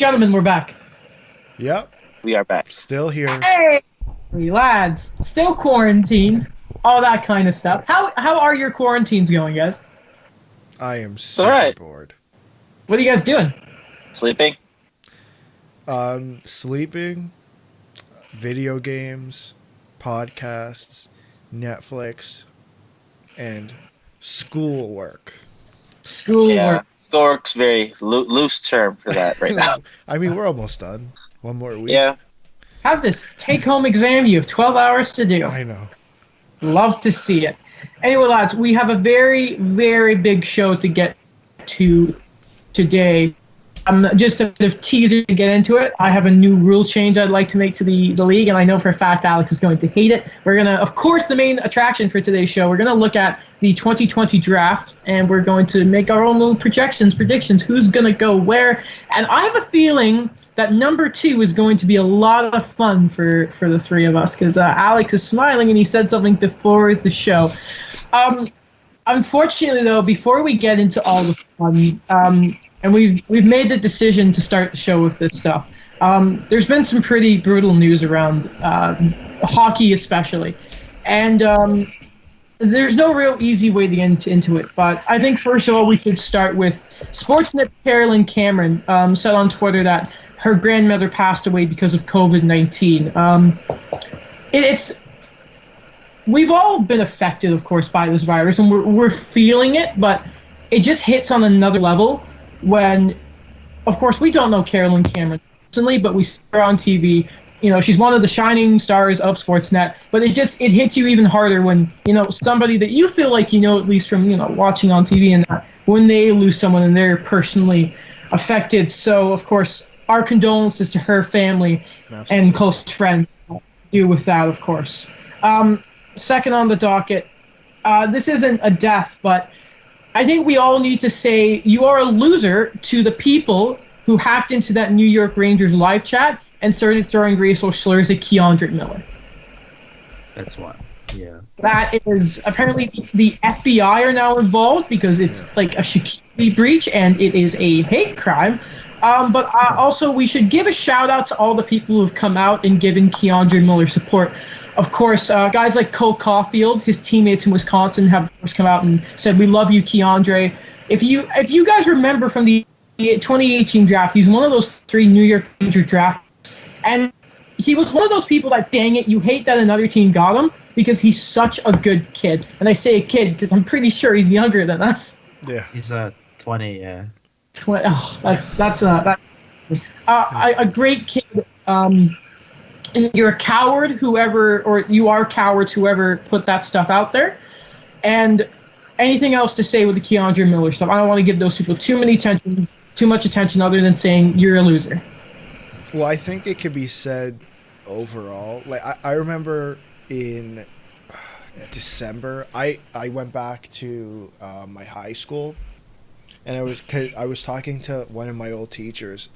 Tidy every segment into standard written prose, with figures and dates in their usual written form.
gentlemen, we're back. Yep, We are back. still here. Hey, lads, still quarantined, all that kind of stuff. How are your quarantines going, guys? I am super right. bored. What are you guys doing? Sleeping? Sleeping, video games, podcasts, Netflix, and schoolwork. Schoolwork. Yeah. Schoolwork's very loose term for that right now. I mean, we're almost done. One more week. Yeah. Have this take-home exam. You have 12 hours to do. I know. Love to see it. Anyway, lads, we have a very, very big show to get to today. Just a bit of teaser to get into it. I have a new rule change I'd like to make to the league, and I know for a fact Alex is going to hate it. We're going to, of course, the main attraction for today's show, we're going to look at the 2020 draft, and we're going to make our own little predictions, who's going to go where. And I have a feeling that number 2 is going to be a lot of fun for the three of us, because Alex is smiling, and he said something before the show. Unfortunately, though, before we get into all the fun, and we've made the decision to start the show with this stuff. There's been some pretty brutal news around hockey, especially, and there's no real easy way to get into it. But I think first of all we should start with Sportsnet. Carolyn Cameron said on Twitter that her grandmother passed away because of COVID-19. We've all been affected, of course, by this virus, and we're feeling it, but it just hits on another level. When, of course, we don't know Carolyn Cameron personally, but we see her on TV. You know, she's one of the shining stars of Sportsnet. But it hits you even harder when, somebody that you feel like at least from, watching on TV and that, when they lose someone and they're personally affected. So, of course, our condolences to her family. Absolutely. And close friends. You with that, of course. Second on the docket, this isn't a death, but I think we all need to say you are a loser to the people who hacked into that New York Rangers live chat and started throwing racial slurs at Keandre Miller. That's one. Yeah. That is apparently the FBI are now involved because it's like a security breach and it is a hate crime. But also we should give a shout out to all the people who have come out and given Keandre Miller support. Of course, guys like Cole Caulfield, his teammates in Wisconsin, have of course come out and said, "We love you, Keandre." If you guys remember from the 2018 draft, he's one of those 3 New York Ranger drafts, and he was one of those people that, dang it, you hate that another team got him because he's such a good kid. And I say a kid because I'm pretty sure he's younger than us. Yeah, he's 20. Yeah, 20. Oh, that's a great kid. You're a coward, you are cowards, whoever put that stuff out there. And anything else to say with the Keandre Miller stuff? I don't want to give those people too much attention other than saying you're a loser. Well, I think it could be said overall. Like I remember in December, I went back to my high school, and I was talking to one of my old teachers,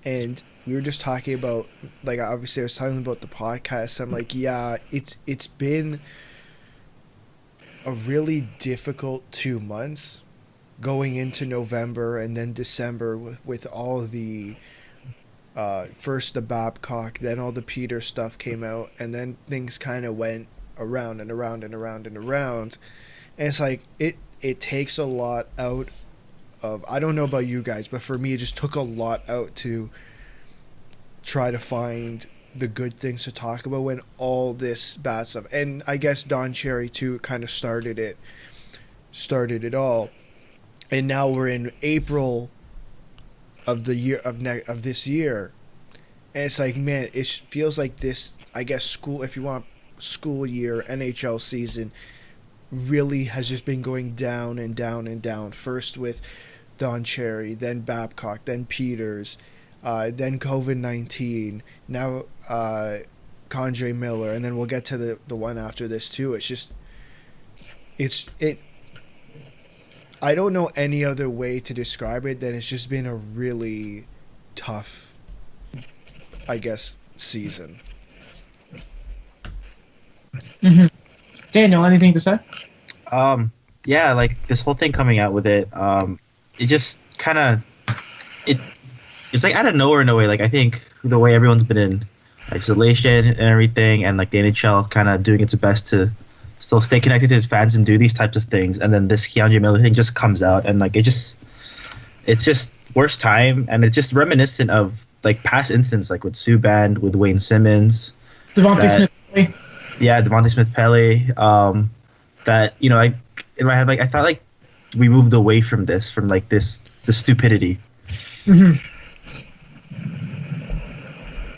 and we were just talking about, like, obviously I was talking about the podcast. I'm like, yeah, it's been a really difficult 2 months going into November and then December with all the first the Babcock, then all the Peter stuff came out, and then things kind of went around and around and around and around. And it's like it takes a lot out of, I don't know about you guys, but for me it just took a lot out to try to find the good things to talk about when all this bad stuff, and I guess Don Cherry too kind of started it all. And now we're in April of the year of this year, and it's like, man, it feels like this, I guess, school, if you want, school year NHL season really has just been going down and down and down. First with Don Cherry, then Babcock, then Peters, then COVID-19, now Keandre Miller, and then we'll get to the one after this too. It's just, I don't know any other way to describe it than it's just been a really tough, I guess, season. Mm-hmm. Daniel, anything to say? Yeah, like this whole thing coming out with it, it just kind of, it's like out of nowhere in a way. Like I think the way everyone's been in isolation and everything, and like the NHL kind of doing its best to still stay connected to its fans and do these types of things, and then this Keandre Miller thing just comes out, and like it's just worst time, and it's just reminiscent of like past incidents, like with Subban, with Wayne Simmons, Devontae Smith. yeah, Devontae Smith-Pelly. That I in my head, like I thought like we moved away from this, from like the stupidity. Mm-hmm.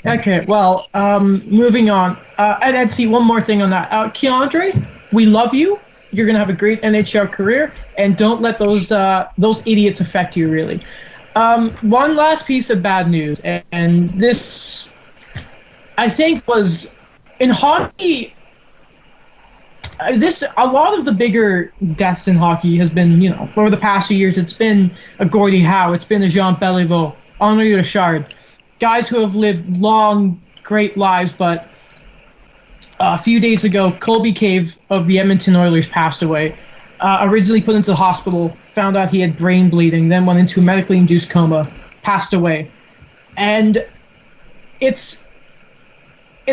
Okay, well, moving on. And I'd see one more thing on that. Keandre, we love you. You're gonna have a great NHL career, and don't let those idiots affect you. Really. One last piece of bad news, and this, I think, was in hockey. A lot of the bigger deaths in hockey has been, over the past few years, it's been a Gordie Howe, it's been a Jean Beliveau, Henri Richard, guys who have lived long, great lives, but a few days ago, Colby Cave of the Edmonton Oilers passed away. Originally put into the hospital, found out he had brain bleeding, then went into a medically induced coma, passed away. And it's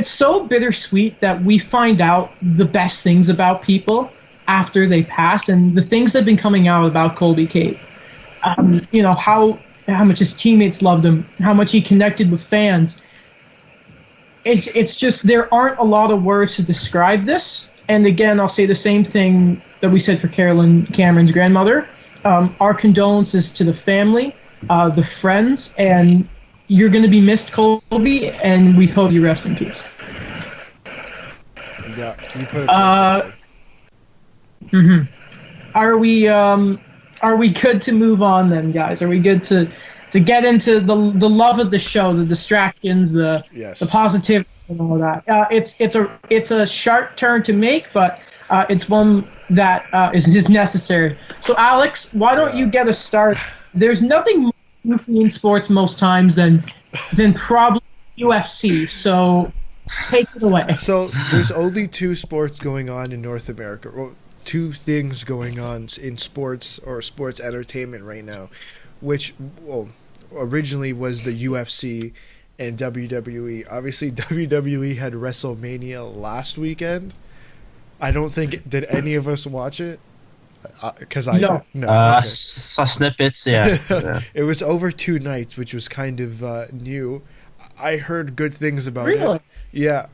so bittersweet that we find out the best things about people after they pass, and the things that have been coming out about Colby Cave. How much his teammates loved him, how much he connected with fans. It's just there aren't a lot of words to describe this. And again, I'll say the same thing that we said for Carolyn Cameron's grandmother. Our condolences to the family, the friends, and you're going to be missed, Colby, and we hope you rest in peace. Yeah, you put it Are we good to move on then, guys? Are we good to get into the love of the show, the distractions, the positivity, and all that? It's a sharp turn to make, but it's one that is necessary. So, Alex, why don't you get us started? There's nothing more goofy in sports most times than probably UFC. So, take it away. So, there's only two sports going on in North America. Well, two things going on in sports or sports entertainment right now, which originally was the UFC and WWE. Obviously, WWE had WrestleMania last weekend. I don't think did any of us watch it because I no. Okay. Saw snippets. Yeah. It was over 2 nights, which was kind of new. I heard good things about it. Yeah.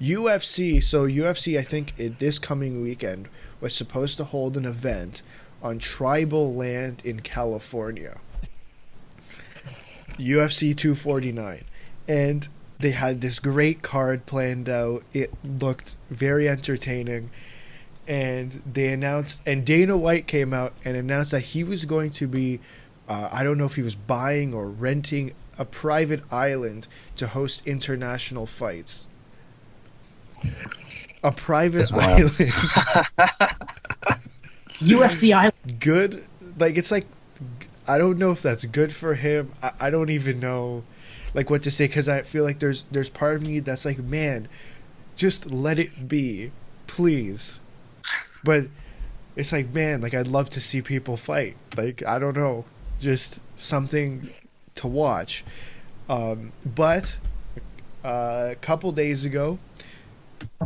UFC, I think this coming weekend was supposed to hold an event on tribal land in California. UFC 249. And they had this great card planned out. It looked very entertaining. And they announced, and Dana White came out and announced that he was going to be, I don't know if he was buying or renting a private island to host international fights. A private island. UFC island. Good. Like, it's like, I don't know if that's good for him. I don't even know, like, what to say, because I feel like there's part of me that's like, man, just let it be, please. But it's like, man, like, I'd love to see people fight. Like, I don't know, just something to watch. But a couple days ago,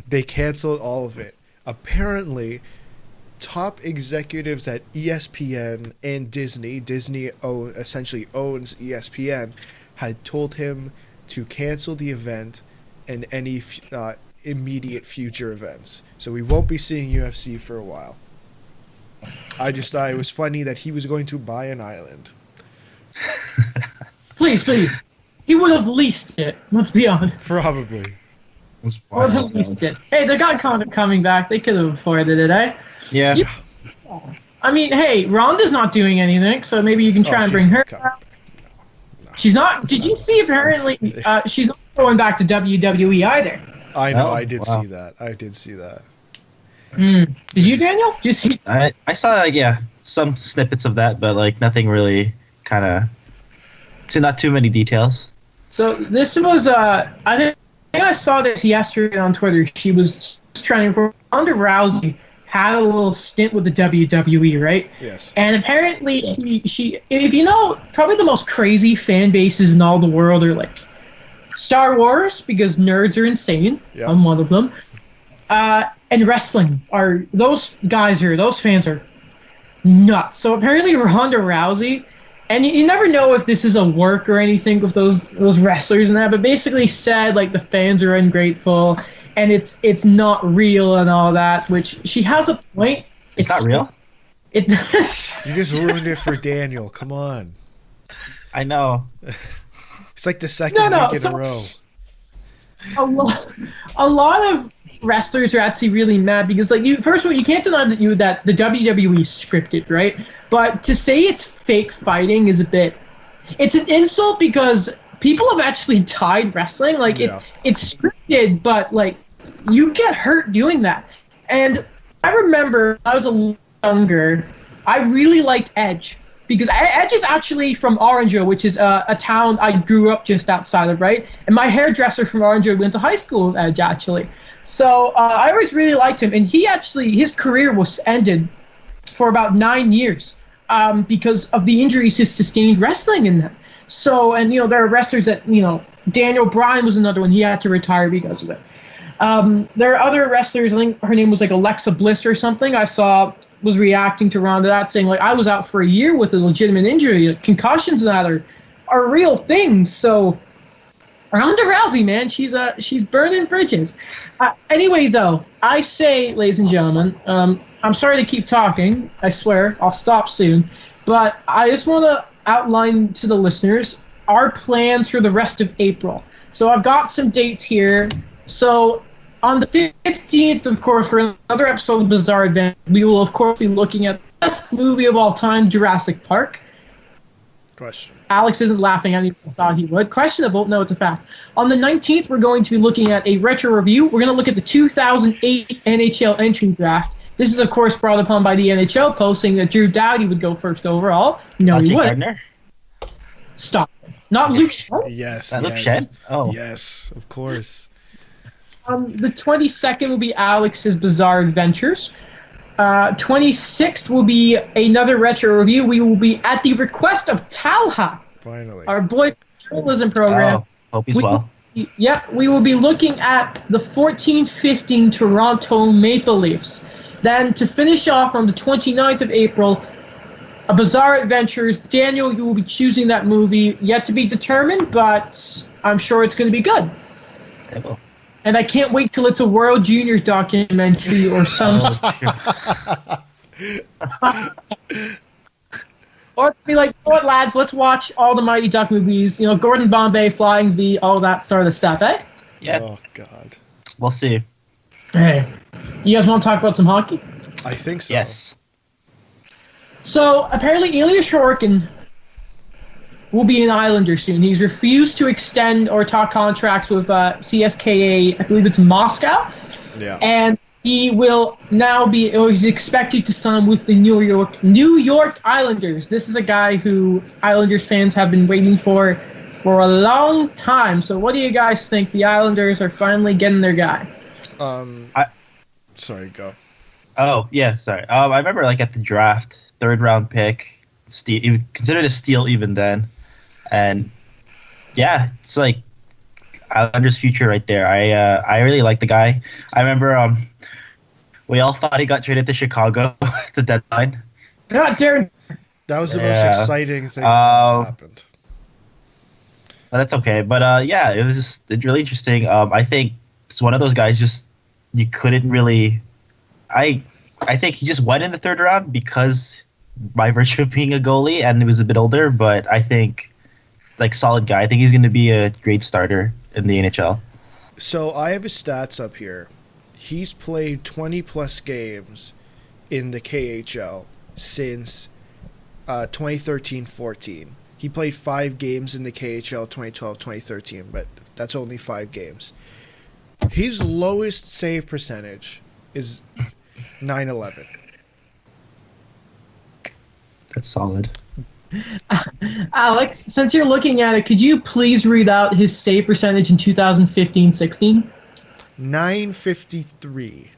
they canceled all of it. Apparently, top executives at ESPN and Disney essentially owns ESPN, had told him to cancel the event and any immediate future events. So we won't be seeing UFC for a while. I just thought it was funny that he was going to buy an island. Please. He would have leased it, let's be honest. Probably. Would have leased it. Hey, they got Conor coming back. They could have afforded it, eh? Yeah. I mean, hey, Ronda's not doing anything, so maybe you can try and bring her back. She's not. Did you see? Apparently, she's not going back to WWE either. I know. I did see that. Did you, Daniel? Did you see? I saw some snippets of that, but like nothing really kind of. Not too many details. So this was I think I saw this yesterday on Twitter. She was trending for Ronda Rousey had a little stint with the WWE, right? Yes. And apparently, she, if you know, probably the most crazy fan bases in all the world are like Star Wars, because nerds are insane. Yeah. I'm one of them. And wrestling those fans are nuts. So apparently Ronda Rousey, and you never know if this is a work or anything with those wrestlers and that, but basically said like the fans are ungrateful and it's not real and all that, which she has a point. It's not real? You just ruined it for Daniel. Come on. I know. It's like the second week in a row. A lot of wrestlers are actually really mad because, like, first of all, you can't deny that the WWE is scripted, right? But to say it's fake fighting is it's an insult because people have actually died wrestling. Like, it's scripted, but like you get hurt doing that. And I remember when I was a little younger, I really liked Edge. Because Edge is actually from Orangeville, which is a town I grew up just outside of, right? And my hairdresser from Orangeville went to high school with Edge, actually. So I always really liked him. And his career was ended for about 9 years because of the injuries he sustained wrestling in them. So, and, there are wrestlers that, Daniel Bryan was another one. He had to retire because of it. There are other wrestlers, I think her name was like Alexa Bliss or something, I saw was reacting to Ronda that, saying like, I was out for a year with a legitimate injury. Concussions and that are real things. So Ronda Rousey, man, she's burning bridges. Anyway, though, I say, ladies and gentlemen, I'm sorry to keep talking. I swear, I'll stop soon. But I just want to outline to the listeners our plans for the rest of April. So I've got some dates here. So on the 15th, of course, for another episode of Bizarre Adventure, we will, of course, be looking at the best movie of all time, Jurassic Park. Question. Alex isn't laughing at me. I thought he would. Questionable? No, it's a fact. On the 19th, we're going to be looking at a retro review. We're going to look at the 2008 NHL entry draft. This is, of course, brought upon by the NHL, posting that Drew Doughty would go first overall. No, he would. Gardner? Stop. Not Luke Shen? Yes. Luke Shen? Oh. Yes, of course. The 22nd will be Alex's Bizarre Adventures. 26th will be another retro review. We will be at the request of Talha, finally, our boy journalism program. Oh, hope he's well. Yep, we will be looking at the 14-15 Toronto Maple Leafs. Then to finish off on the 29th of April, a Bizarre Adventures. Daniel, you will be choosing that movie. Yet to be determined, but I'm sure it's going to be good. It will. And I can't wait till it's a World Juniors documentary or some. Or be like, what, lads? Let's watch all the Mighty Duck movies. Gordon Bombay, Flying V, all that sort of stuff, eh? Yeah. Oh God. We'll see. Hey, you guys want to talk about some hockey? I think so. Yes. So apparently, Ilya Sorokin will be an Islander soon. He's refused to extend or talk contracts with CSKA, I believe it's Moscow. Yeah. And he will now be, or he's expected to sign with the New York Islanders. This is a guy who Islanders fans have been waiting for a long time. So what do you guys think? The Islanders are finally getting their guy. Sorry, go. Oh, yeah, sorry. I remember, at the draft, third-round pick, considered a steal even then. And yeah, it's Islanders' future right there. I really like the guy. I remember we all thought he got traded to Chicago at the deadline. God, Darren. That was the most exciting thing that happened. But that's okay. But yeah, it was just really interesting. I think it's one of those guys you couldn't really. I think he just went in the third round because by virtue of being a goalie and he was a bit older. But I think solid guy. I think he's going to be a great starter in the NHL. So I have his stats up here. He's played 20-plus games in the KHL since 2013-14. He played 5 games in the KHL 2012-2013, but that's only 5 games. His lowest save percentage is .911. That's solid. Alex, since you're looking at it, could you please read out his save percentage in 2015-16? .953.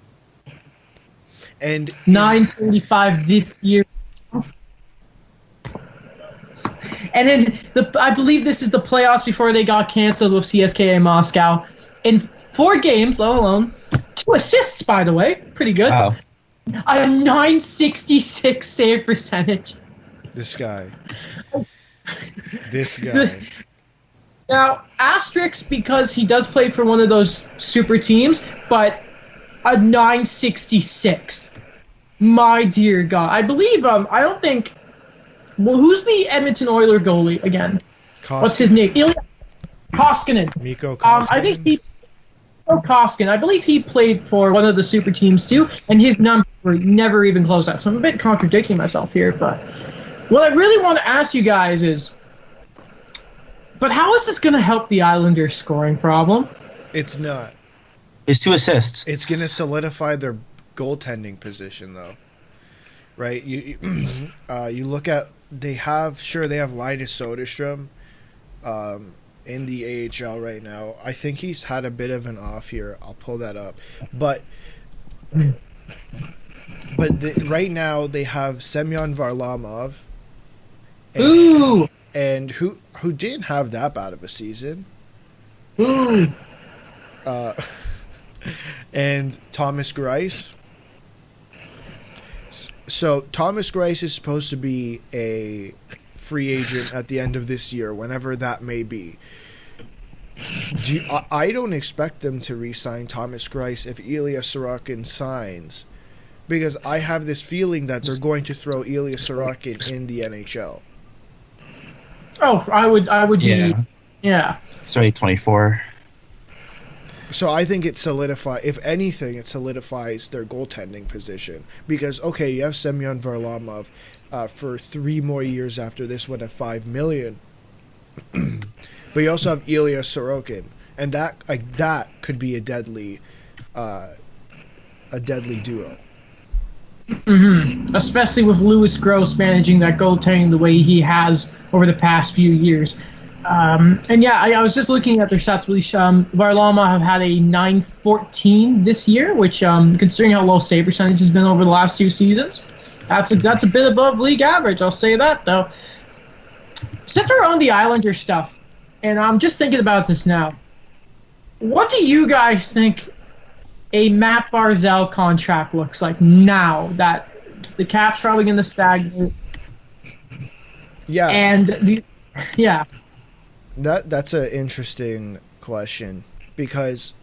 And 9:45 this year. And then I believe this is the playoffs before they got canceled with CSKA Moscow. In 4 games, let alone 2 assists, by the way, pretty good. Wow. A 966 save percentage. this guy. This guy. Now, asterisk because he does play for one of those super teams, but a 966. My dear God. I believe, I don't think... Well, who's the Edmonton Oilers goalie again? What's his name? Ilya Koskinen. Mikko Koskinen. I think he... Koskinen. I believe he played for one of the super teams too, and his numbers were never even close to that. So I'm a bit contradicting myself here, but what I really want to ask you guys is, but how is this going to help the Islanders' scoring problem? It's not. It's 2 assists. It's going to solidify their goaltending position, though. Right? You look at they have Linus Soderstrom in the AHL right now. I think he's had a bit of an off here. I'll pull that up, but right now they have Semyon Varlamov. Ooh. And who didn't have that bad of a season. Ooh. And Thomas Greiss. So Thomas Greiss is supposed to be a free agent at the end of this year, whenever that may be. I don't expect them to re-sign Thomas Greiss if Ilya Sorokin signs, because I have this feeling that they're going to throw Ilya Sorokin in the NHL. Oh, I would Yeah. be. Yeah. Sorry, 24. So I think it solidifies, if anything, it solidifies their goaltending position. Because, okay, you have Semyon Varlamov for 3 more years after this one at $5 million. But you also have Ilya Sorokin. And that could be a deadly duo. Mm-hmm. Especially with Lewis Gross managing that goaltending the way he has over the past few years. And yeah, I was just looking at their stats. Varlamov have had a 914 this year, which, considering how low save percentage has been over the last 2 seasons, that's a bit above league average. I'll say that, though. Since we're on the Islander stuff, and I'm just thinking about this now, what do you guys think a Matt Barzal contract looks like now that the cap's probably going to stagnate? Yeah. And yeah. That's an interesting question, because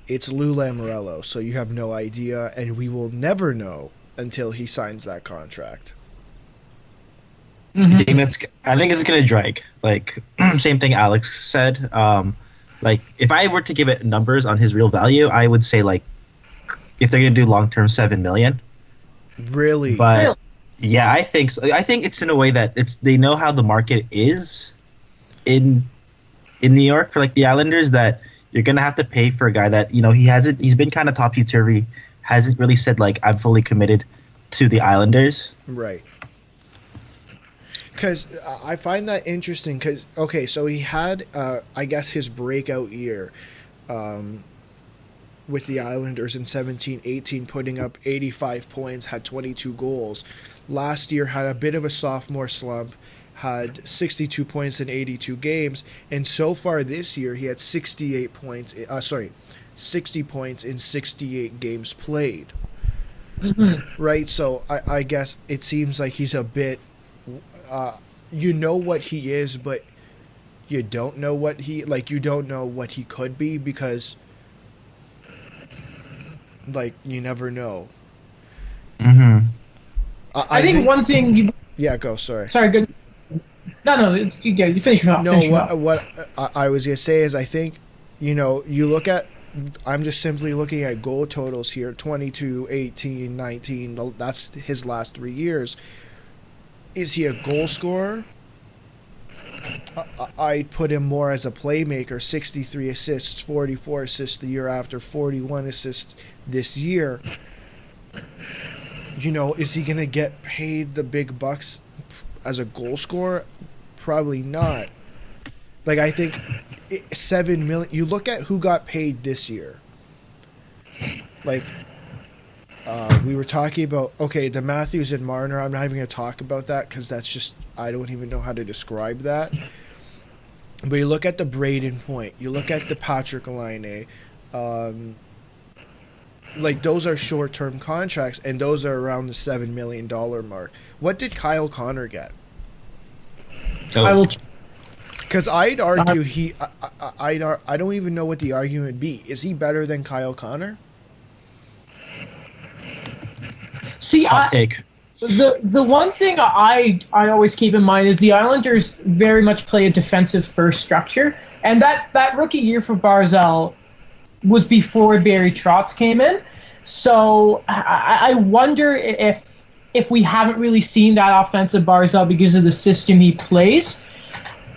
it's Lou Lamoriello, so you have no idea, and we will never know until he signs that contract. Mm-hmm. I think it's gonna drag. Like same thing Alex said. Like if I were to give it numbers on his real value, I would say like if they're gonna do long term $7 million. Really? But yeah, I think so. I think it's in a way that they know how the market is in New York for like the Islanders, that you're gonna have to pay for a guy that, you know, he's been kind of topsy-turvy, hasn't really said like I'm fully committed to the Islanders. Right. Because I find that interesting, because, okay, so he had, I guess, his breakout year with the Islanders in 17-18, putting up 85 points, had 22 goals. Last year had a bit of a sophomore slump, had 62 points in 82 games, and so far this year he had 60 points in 68 games played. Mm-hmm. Right, so I guess it seems like he's a bit... you know what he is, but you don't know what you don't know what he could be, because like you never know. Mm-hmm. I think one thing you... Yeah, go. Sorry, good. No, you finish it off. No, what I was gonna say is, I think, you know, you look at, I'm just simply looking at goal totals here, 22, 18, 19, that's his last 3 years. Is he a goal scorer? I'd put him more as a playmaker. 63 assists, 44 assists the year after, 41 assists this year. You know, is he going to get paid the big bucks as a goal scorer? Probably not. Like, I think $7 million. You look at who got paid this year. Like, we were talking about, okay, the Matthews and Marner. I'm not even going to talk about that because that's just, I don't even know how to describe that. But you look at the Braden Point, you look at the Patrick Laine, like those are short-term contracts, and those are around the $7 million mark. What did Kyle Connor get? Oh, I will. Because I'd argue I don't even know what the argument would be. Is he better than Kyle Connor? See, hot take. the one thing I always keep in mind is the Islanders very much play a defensive first structure, and that rookie year for Barzal was before Barry Trotz came in. So I wonder if we haven't really seen that offensive Barzal because of the system he plays.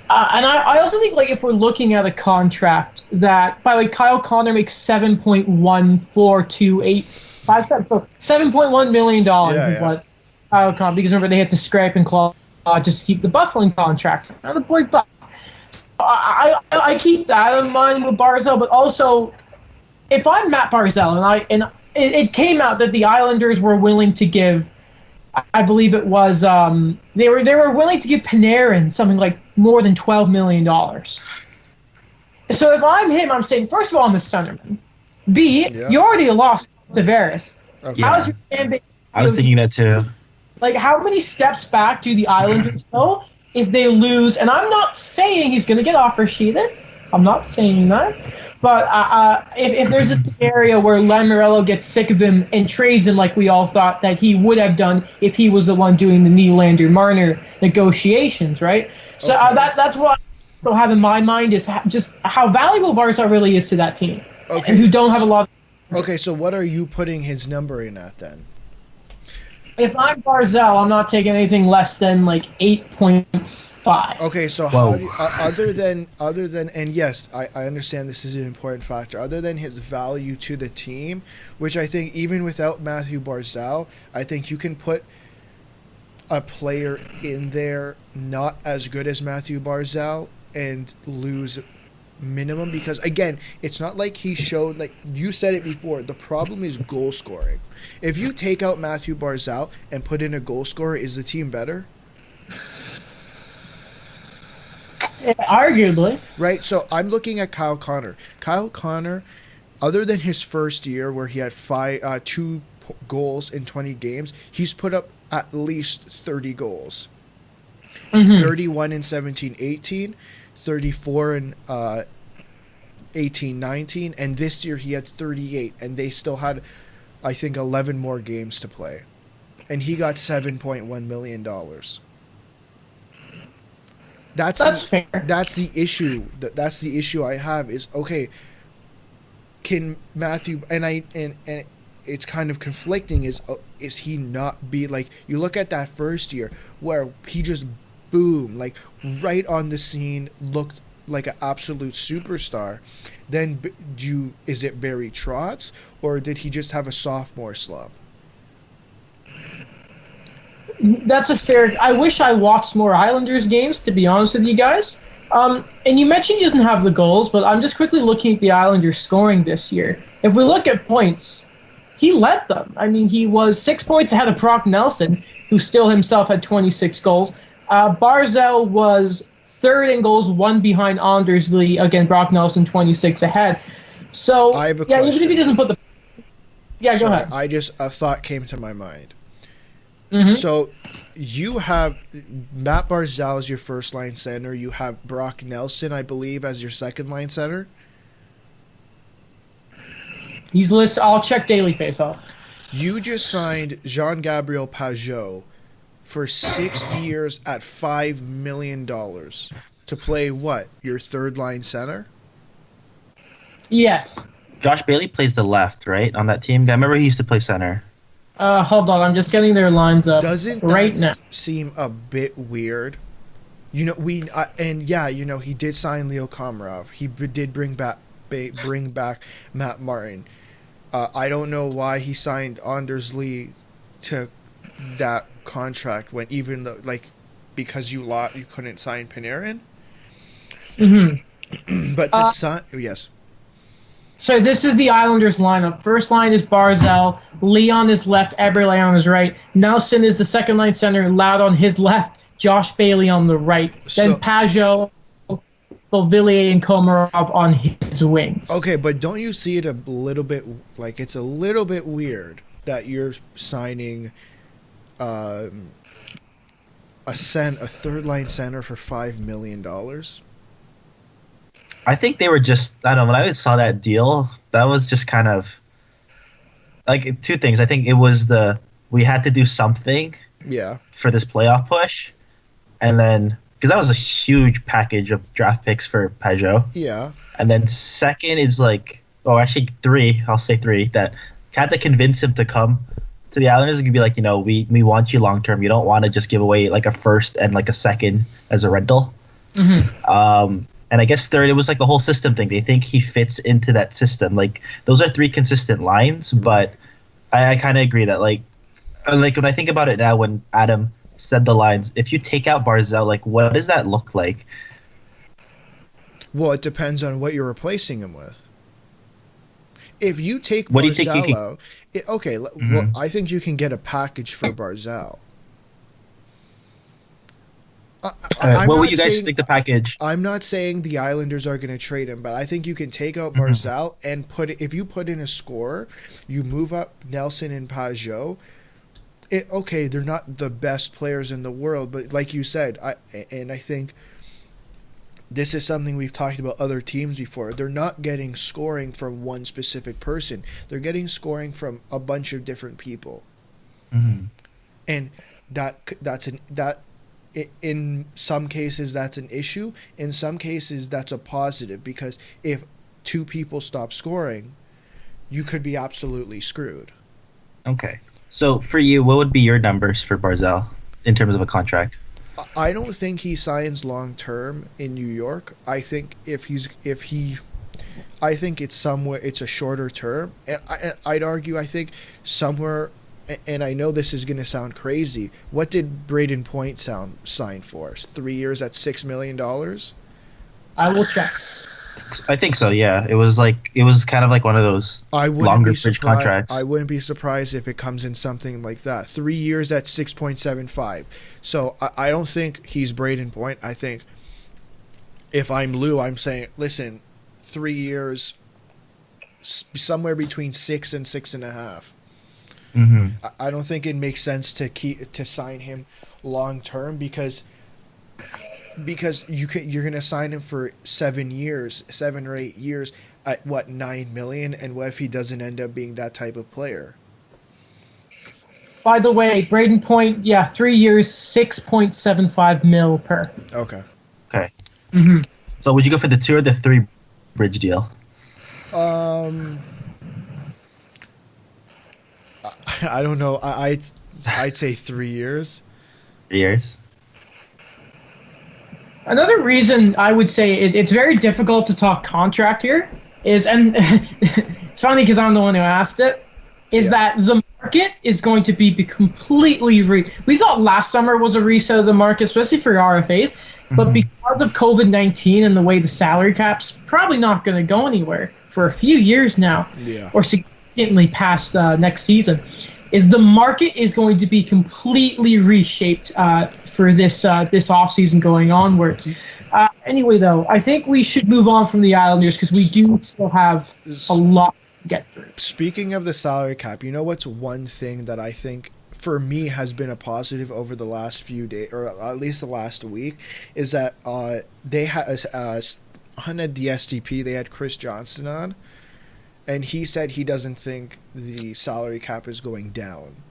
And I also think, like, if we're looking at a contract that, by the way, Kyle Connor makes $7.14285, so $7.1 million is what Kyle Connor, because remember they had to scrape and claw just to keep the Bufflin contract. Now the boy Buff. I keep that in mind with Barzal, but also if I'm Matt Barzal and it came out that the Islanders were willing to give, I believe it was they were willing to give Panarin something like more than $12 million. So if I'm him, I'm saying, first of all, I'm a centerman. B, you already lost Tavares. Okay. How's your fan base? I was thinking that too. Like, how many steps back do the Islanders go if they lose? And I'm not saying he's going to get offer sheeted. I'm not saying that. But if there's a scenario where Lamoriello gets sick of him and trades him like we all thought that he would have done if he was the one doing the Nylander-Marner negotiations, right? So that's what I have in my mind is just how valuable Barzal really is to that team. Okay. And who don't have a lot of... Okay, so what are you putting his number in at then? If I'm Barzal, I'm not taking anything less than like 8.5. Okay, so how do you, other than and yes, I understand this is an important factor. Other than his value to the team, which I think even without Matthew Barzal, I think you can put a player in there not as good as Matthew Barzal and lose minimum, because again, it's not like he showed, like you said it before, the problem is goal scoring. If you take out Matthew Barzal and put in a goal scorer, is the team better? Arguably. Right, so I'm looking at Kyle Connor. Kyle Connor, other than his first year where he had 2 goals in 20 games, he's put up at least 30 goals. 31 in 17-18, 34 in 18-19, and this year he had 38, and they still had, I think, 11 more games to play. And he got $7.1 million. That's fair. That's the issue. That's the issue I have is, okay, can Matthew, and it's kind of conflicting, is he not be, like, you look at that first year where he just boom, like right on the scene, looked like an absolute superstar. Then is it Barry Trotz, or did he just have a sophomore slump? That's a fair... I wish I watched more Islanders games, to be honest with you guys. And you mentioned he doesn't have the goals, but I'm just quickly looking at the Islanders scoring this year. If we look at points, he led them. I mean, he was 6 points ahead of Brock Nelson, who still himself had 26 goals. Barzal was third in goals, 1 behind Anders Lee. Again, Brock Nelson 26 ahead. So, I have a yeah, question. even if he doesn't put the... Yeah, go ahead. A thought came to my mind. Mm-hmm. So you have Matt Barzal as your first line center. You have Brock Nelson, I believe, as your second line center. He's listed. I'll check Daily Faceoff. You just signed Jean-Gabriel Pageau for 6 years at $5 million to play what? Your third line center? Yes. Josh Bailey plays the left, right, on that team. I remember he used to play center. Hold on, I'm just getting their lines up. Doesn't right now seem a bit weird? You know, he did sign Leo Komarov. He did bring back Matt Martin. I don't know why he signed Anders Lee to that contract when even though, like, because you couldn't sign Panarin. Mm-hmm. But to sign, yes. So this is the Islanders lineup. First line is Barzal, Lee on his left, Eberle on his right. Nelson is the second line center, Loud on his left, Josh Bailey on the right. Then Pajot, Beauvillier, and Komarov on his wings. Okay, but don't you see it a little bit like it's a little bit weird that you're signing a third line center for $5 million? I think they were just, I don't know, when I saw that deal, that was just kind of, like, two things. I think it was we had to do something for this playoff push, and then, because that was a huge package of draft picks for Pajot. Yeah. And then second is like, actually three, I'll say three, that had to convince him to come to the Islanders. It could be like, we want you long term. You don't want to just give away like a first and like a second as a rental. Mm-hmm. And I guess third, it was like the whole system thing. They think he fits into that system. Like, those are three consistent lines, but I kind of agree that, like when I think about it now, when Adam said the lines, if you take out Barzal, like, what does that look like? Well, it depends on what you're replacing him with. If you take what Barzal do you think out, well, I think you can get a package for Barzal. What would you guys think the package? I'm not saying the Islanders are going to trade him, but I think you can take out Barzal and if you put in a scorer, you move up Nelson and Pajot. They're not the best players in the world, but like you said, I think this is something we've talked about other teams before. They're not getting scoring from one specific person. They're getting scoring from a bunch of different people. Mm-hmm. And in some cases that's an issue. In some cases that's a positive, because if two people stop scoring, you could be absolutely screwed. Okay. So for you, what would be your numbers for Barzal in terms of a contract? I don't think he signs long term in New York. I think I think it's somewhere, it's a shorter term, and I'd argue, I think somewhere. And I know this is going to sound crazy. What did Braden Point sign for? 3 years at $6 million? I will check. I think so, yeah. It was kind of like one of those longer bridge contracts. I wouldn't be surprised if it comes in something like that. 3 years at 6.75. So I don't think he's Braden Point. I think if I'm Lou, I'm saying, listen, 3 years, somewhere between 6 and 6.5. Mm-hmm. I don't think it makes sense to sign him long term because you're going to sign him for 7 or 8 years at what, $9 million, and what if he doesn't end up being that type of player? By the way, Braden Point, 3 years, 6.75 mil per. Okay. Mm-hmm. So would you go for the 2 or the 3 bridge deal? I don't know. I'd say 3 years. 3 years. Another reason I would say it's very difficult to talk contract here is, and it's funny because I'm the one who asked it, is that the market is going to be completely we thought last summer was a reset of the market, especially for RFAs, but because of COVID-19 and the way the salary cap's probably not going to go anywhere for a few years now, or significantly past next season, is the market is going to be completely reshaped for this offseason going onwards. Anyway, though, I think we should move on from the Islanders because we do still have a lot to get through. Speaking of the salary cap, you know what's one thing that I think for me has been a positive over the last few days, or at least the last week, is that they had on the SDP, they had Chris Johnston on, and he said he doesn't think the salary cap is going down.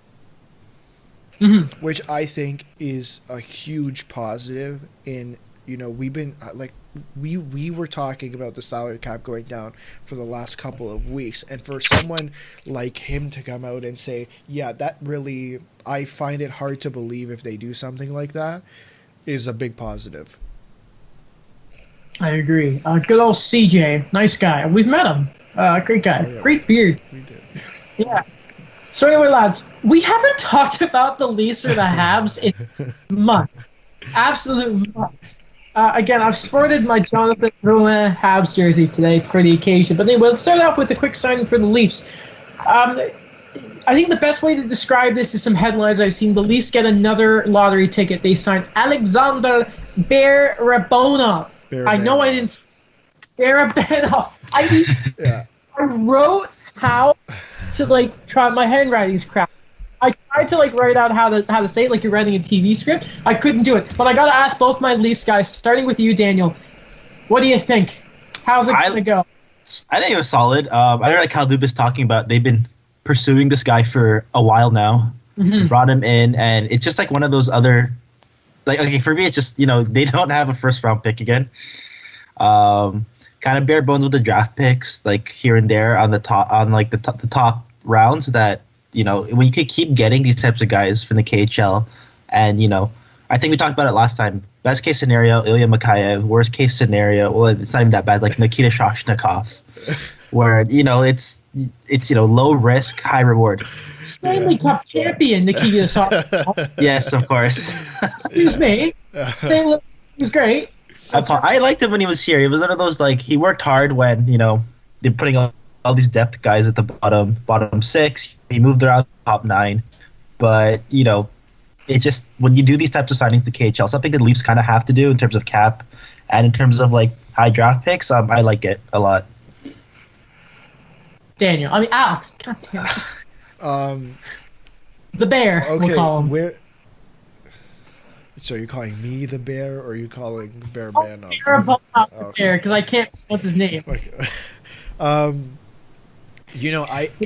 Mm-hmm. Which I think is a huge positive. We've been we were talking about the salary cap going down for the last couple of weeks, and for someone like him to come out and say, that really, I find it hard to believe if they do something like that, is a big positive. I agree. Good old CJ, nice guy. We've met him. Great guy. Oh, yeah. Great beard. We did. Yeah. So anyway, lads, we haven't talked about the Leafs or the Habs in months. Absolute months. Again, I've sported my Jonathan Drouin Habs jersey today for the occasion. But anyway, let's start off with a quick signing for the Leafs. I think the best way to describe this is some headlines I've seen. The Leafs get another lottery ticket. They signed Alexander Barabanov. I know I didn't. Barabanov. I wrote how to try. My handwriting's crap. I tried to write out how to say it like you're writing a TV script. I couldn't do it. But I gotta ask both my Leafs guys, starting with you, Daniel. What do you think? How's it gonna go? I think it was solid. I don't like how Dubas talking about they've been pursuing this guy for a while now. Mm-hmm. Brought him in, and it's just like one of those other, for me, it's just, they don't have a first round pick again. Kind of bare bones with the draft picks, like here and there on the top, the top rounds that, when you could keep getting these types of guys from the KHL, and, I think we talked about it last time. Best case scenario, Ilya Mikheyev. Worst case scenario, well, it's not even that bad, like Nikita Shoshnikov. Where it's low risk, high reward. Stanley Cup champion Nikita Shoshnikov. Yes, of course. Excuse me. Stanley was great. I liked him when he was here. He was one of those he worked hard when they're putting all these depth guys at the bottom six. He moved around the top 9, but it just when you do these types of signings to KHL, something the Leafs kind of have to do in terms of cap and in terms of high draft picks. I like it a lot. Alex. God damn it. The Bear, okay, we'll call him. So you're calling me the Bear, or are you calling Barabanov? The Bear, because I can't. What's his name? Okay.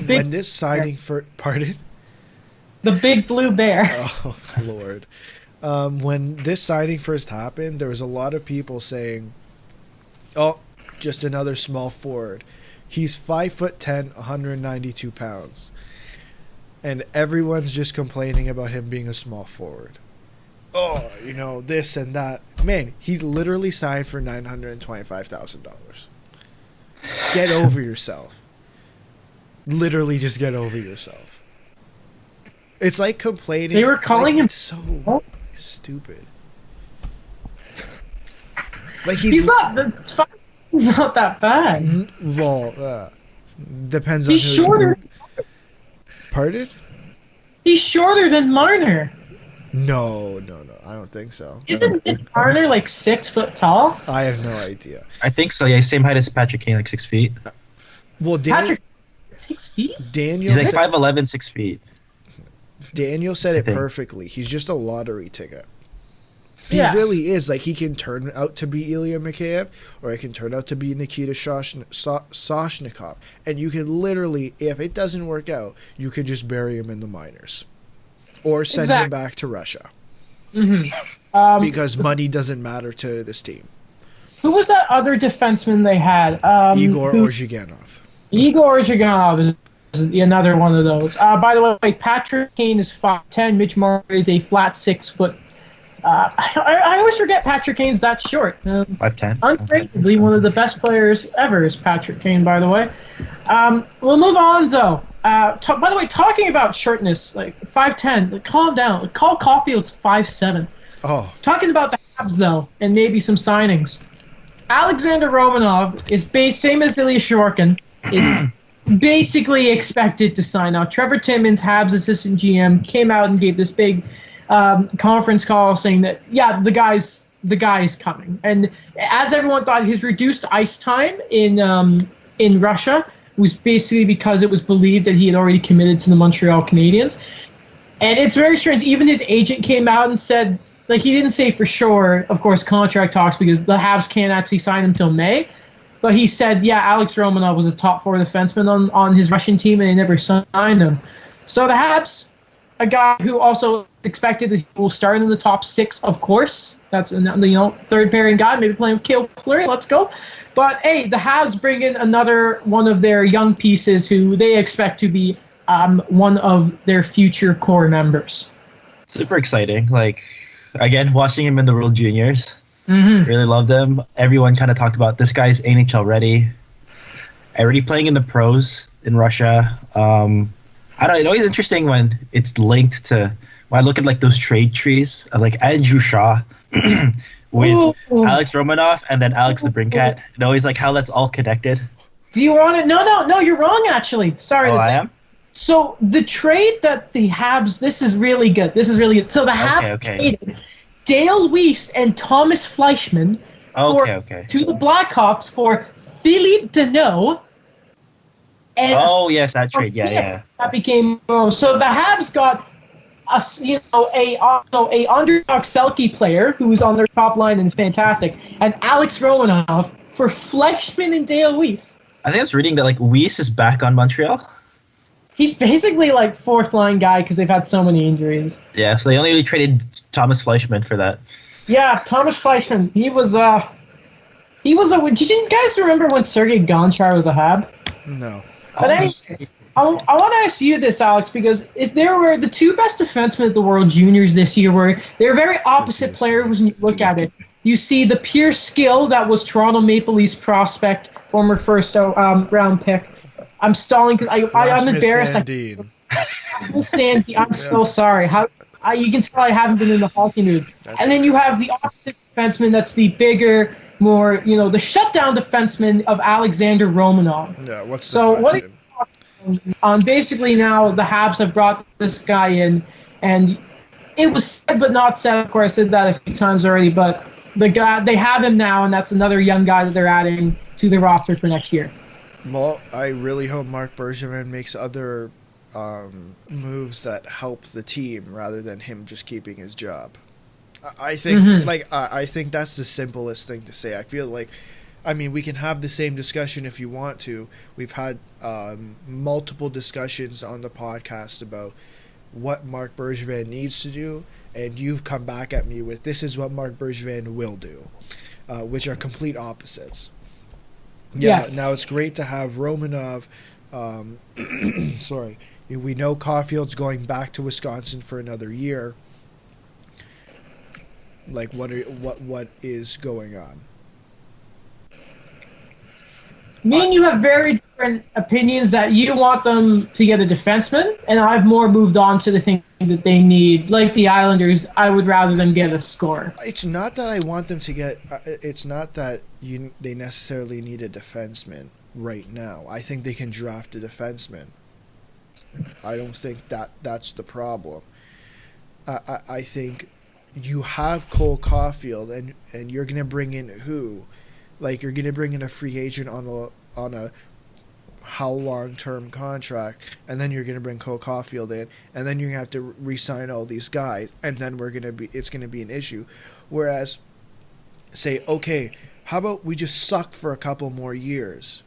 When this signing for pardon. The Big Blue Bear. Oh Lord. When this signing first happened, there was a lot of people saying, "Oh, just another small forward." He's 5'10", 192 pounds. And everyone's just complaining about him being a small forward. Oh, this and that. Man, he literally signed for $925,000. Get over yourself. Literally just get over yourself. It's like complaining. They were calling him so stupid. He's not. It's fine. He's not that bad. Well, depends on. He's shorter. Pardon? He's shorter than Marner. No. I don't think so. Isn't Marner 6 foot tall? I have no idea. I think so. Yeah, same height as Patrick Kane, 6 feet. Well, Patrick, 6 feet. Daniel. He's 5'11", 6 feet. Daniel said it perfectly. He's just a lottery ticket. He Yeah. really is. He can turn out to be Ilya Mikheyev, or he can turn out to be Nikita Shoshnikov. And you can literally, if it doesn't work out, you could just bury him in the minors. Or send him back to Russia. Mm-hmm. Because money doesn't matter to this team. Who was that other defenseman they had? Igor Ozhiganov. Igor Ozhiganov is another one of those. By the way, Patrick Kane is 5'10". Mitch Marner is a flat 6 foot. I always forget Patrick Kane's that short. 5'10". Unbreakably, one of the best players ever is Patrick Kane, by the way. We'll move on, though. By the way, talking about shortness, 5'10", calm down. Cole Caulfield's 5'7". Oh. Talking about the Habs, though, and maybe some signings. Alexander Romanov is same as Ilya Shorkin, is basically expected to sign. Now, Trevor Timmons, Habs assistant GM, came out and gave this big conference call saying that, yeah, the guy's coming. And as everyone thought, his reduced ice time in Russia was basically because it was believed that he had already committed to the Montreal Canadiens. And it's very strange. Even his agent came out and said, he didn't say for sure, of course, contract talks, because the Habs can't actually sign him until May. But he said, yeah, Alex Romanov was a top 4 defenseman on his Russian team, and they never signed him. So the Habs, a guy who also expected that he will start in the top 6, of course. That's third pairing guy, maybe playing with Cale Fleury. Let's go. But hey, the Habs bring in another one of their young pieces who they expect to be one of their future core members. Super exciting. Again, watching him in the World Juniors, really loved him. Everyone kind of talked about this guy's NHL ready. Already playing in the pros in Russia. I don't know. It's always interesting when it's linked to when I look at those trade trees, like Andrew Shaw with Ooh. Alex Romanov and then Alex the Brinkat. You know, he's like how that's all connected. Do you want it? No, you're wrong, actually. Sorry Oh, to I say. am? So the trade that the Habs, this is really good. So the Habs Okay. traded Dale Weiss and Thomas Fleischman Okay. to the Blackhawks for Philippe Deneau. And Yes, that trade. Yeah. that became so the Habs got a underdog Selke player who's on their top line and is fantastic, and Alex Romanov for Fleischman and Dale Weiss. I think I was reading that like Weiss is back on Montreal. He's basically like fourth line guy because they've had so many injuries. Yeah, so they only really traded Thomas Fleischman for that. Yeah, Thomas Fleischman. He was a. Did you guys remember when Sergei Gonchar was a Hab? No. But anyway, I want to ask you this, Alex, because if there were the two best defensemen of the world juniors this year, they're very opposite players when you look at it. You see the pure skill that was Toronto Maple Leafs prospect, former first round pick. I'm stalling because I'm embarrassed. Sandin. Sandy, I'm so sorry. You can tell I haven't been in the hockey mood. And then you have the opposite defenseman that's the bigger, more, the shutdown defenseman of Alexander Romanov. Yeah, what's So the what? question? Basically now the Habs have brought this guy in, and it was said but not said. Of course, I said that a few times already, but the guy they have him now, and that's another young guy that they're adding to the roster for next year. Well, I really hope Marc Bergevin makes other moves that help the team rather than him just keeping his job. I think, I think that's the simplest thing to say. I feel like, we can have the same discussion if you want to. We've had multiple discussions on the podcast about what Marc Bergevin needs to do, and you've come back at me with this is what Marc Bergevin will do, which are complete opposites. Yeah, Yes. Now it's great to have Romanov. Sorry, we know Caulfield's going back to Wisconsin for another year. Like, what is going on? Me and you have very different opinions that you want them to get a defenseman, and I've more moved on to the thing that they need. Like the Islanders, I would rather them get a scorer. It's not that I want them to get. It's not that they necessarily need a defenseman right now. I think they can draft a defenseman. I don't think that's the problem. I think you have Cole Caulfield, and you're gonna bring in who? Like, you're gonna bring in a free agent on a how long-term contract, and then you're gonna bring Cole Caulfield in, and then you're gonna have to re-sign all these guys, and then it's gonna be an issue. Whereas, say, okay, how about we just suck for a couple more years?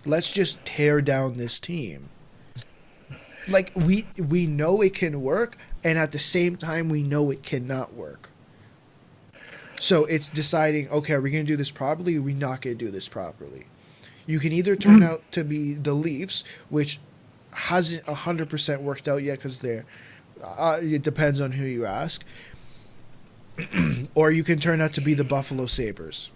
Let's just tear down this team. Like, we know it can work, and at the same time we know it cannot work. So it's deciding, okay, are we going to do this properly, or are we not going to do this properly? You can either turn out to be the Leafs, which hasn't 100% worked out yet because it depends on who you ask, or you can turn out to be the Buffalo Sabres.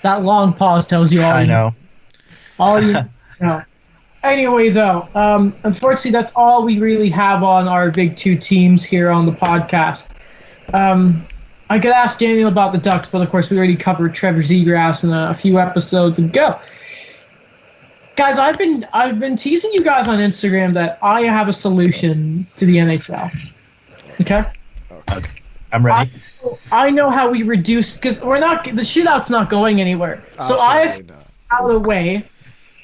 That long pause tells you all. I know. All you know. Anyway, though, unfortunately, that's all we really have on our big two teams here on the podcast. I could ask Daniel about the Ducks, but of course we already covered Trevor Zegras in a few episodes ago. Guys, I've been teasing you guys on Instagram that I have a solution to the NHL. Okay? Okay. I'm ready. I know how we reduce, because the shootout's not going anywhere. So I've Absolutely not. found a way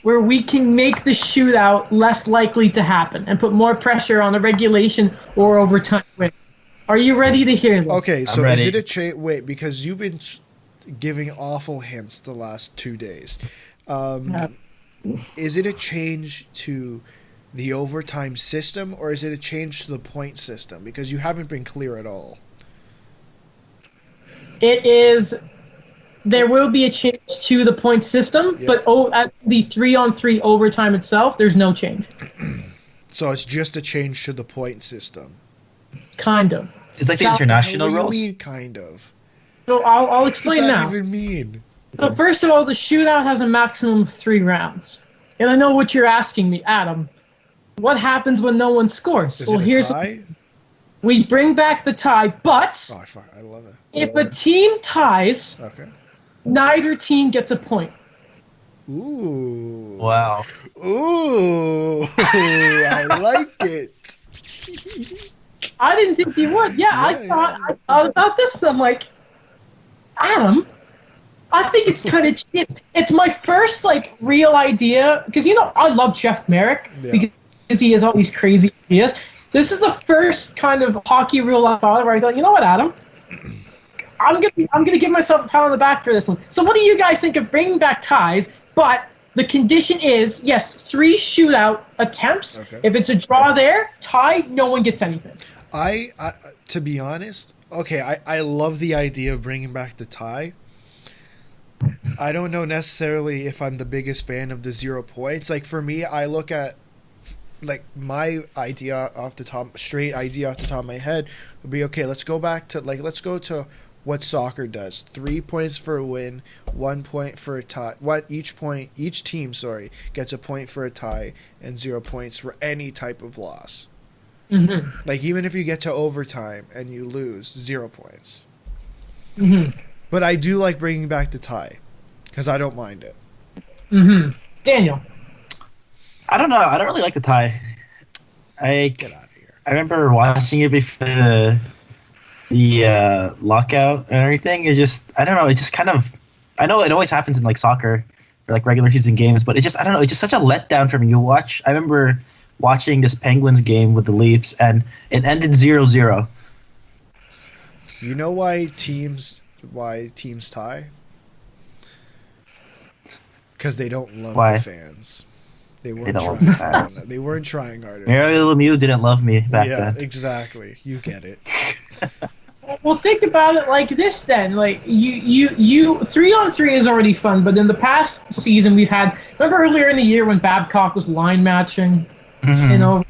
where we can make the shootout less likely to happen and put more pressure on the regulation or overtime win. Are you ready to hear this? Okay, so ready. is it a change? Wait, because you've been giving awful hints the last 2 days. Is it a change to the overtime system, or is it a change to the point system? Because you haven't been clear at all. It is. There will be a change to the point system, Yeah. but at the 3-on-3 overtime itself, there's no change. So it's just a change to the point system. Kind of. It's like the Now- international What do rules. you mean, kind of? So I'll What does explain that now. even mean? So first of all, the shootout has a maximum of 3 rounds. And I know what you're asking me, Adam. what happens when no one scores? Is Well, it a here's tie? we bring back the tie, but Oh, fuck, I love it. if a team ties, Okay. neither team gets a point. Ooh. Wow. Ooh. I like it. I didn't think you would. Yeah, I thought about this, and I'm like, Adam, I think it's kind of it's my first like real idea because I love Jeff Merrick because he has all these crazy ideas. This is the first kind of hockey rule I thought of where I thought, you know what, Adam, I'm gonna give myself a pat on the back for this one. So what do you guys think of bringing back ties? But the condition is yes, 3 shootout attempts. Okay. If it's a draw there, tie, no one gets anything. I to be honest, okay, I love the idea of bringing back the tie. I don't know necessarily if I'm the biggest fan of the 0 points. Like for me, I look at like my idea off the top of my head would be okay. Let's go to what soccer does: 3 points for a win, 1 point for a tie. Each team gets a point for a tie, and 0 points for any type of loss. Mm-hmm. Like even if you get to overtime and you lose, 0 points. Mm-hmm. But I do like bringing back the tie because I don't mind it. Mm-hmm. Daniel. I don't know. I don't really like the tie. Get out of here. I remember watching it before the lockout and everything. It just, I don't know. It just kind of, I know it always happens in like soccer or like regular season games, but it just, I don't know. It's just such a letdown for me. I remember watching this Penguins game with the Leafs and it ended 0-0. You know why teams tie? Because they don't love Why? the fans. They weren't don't love trying. the fans. They weren't trying harder. Mario Lemieux didn't love me back Yeah, then. exactly. You get it. Well, think about it like this then. Like you 3-on-3 is already fun, but in the past season we've had. Remember earlier in the year when Babcock was line matching, Mhm. you know,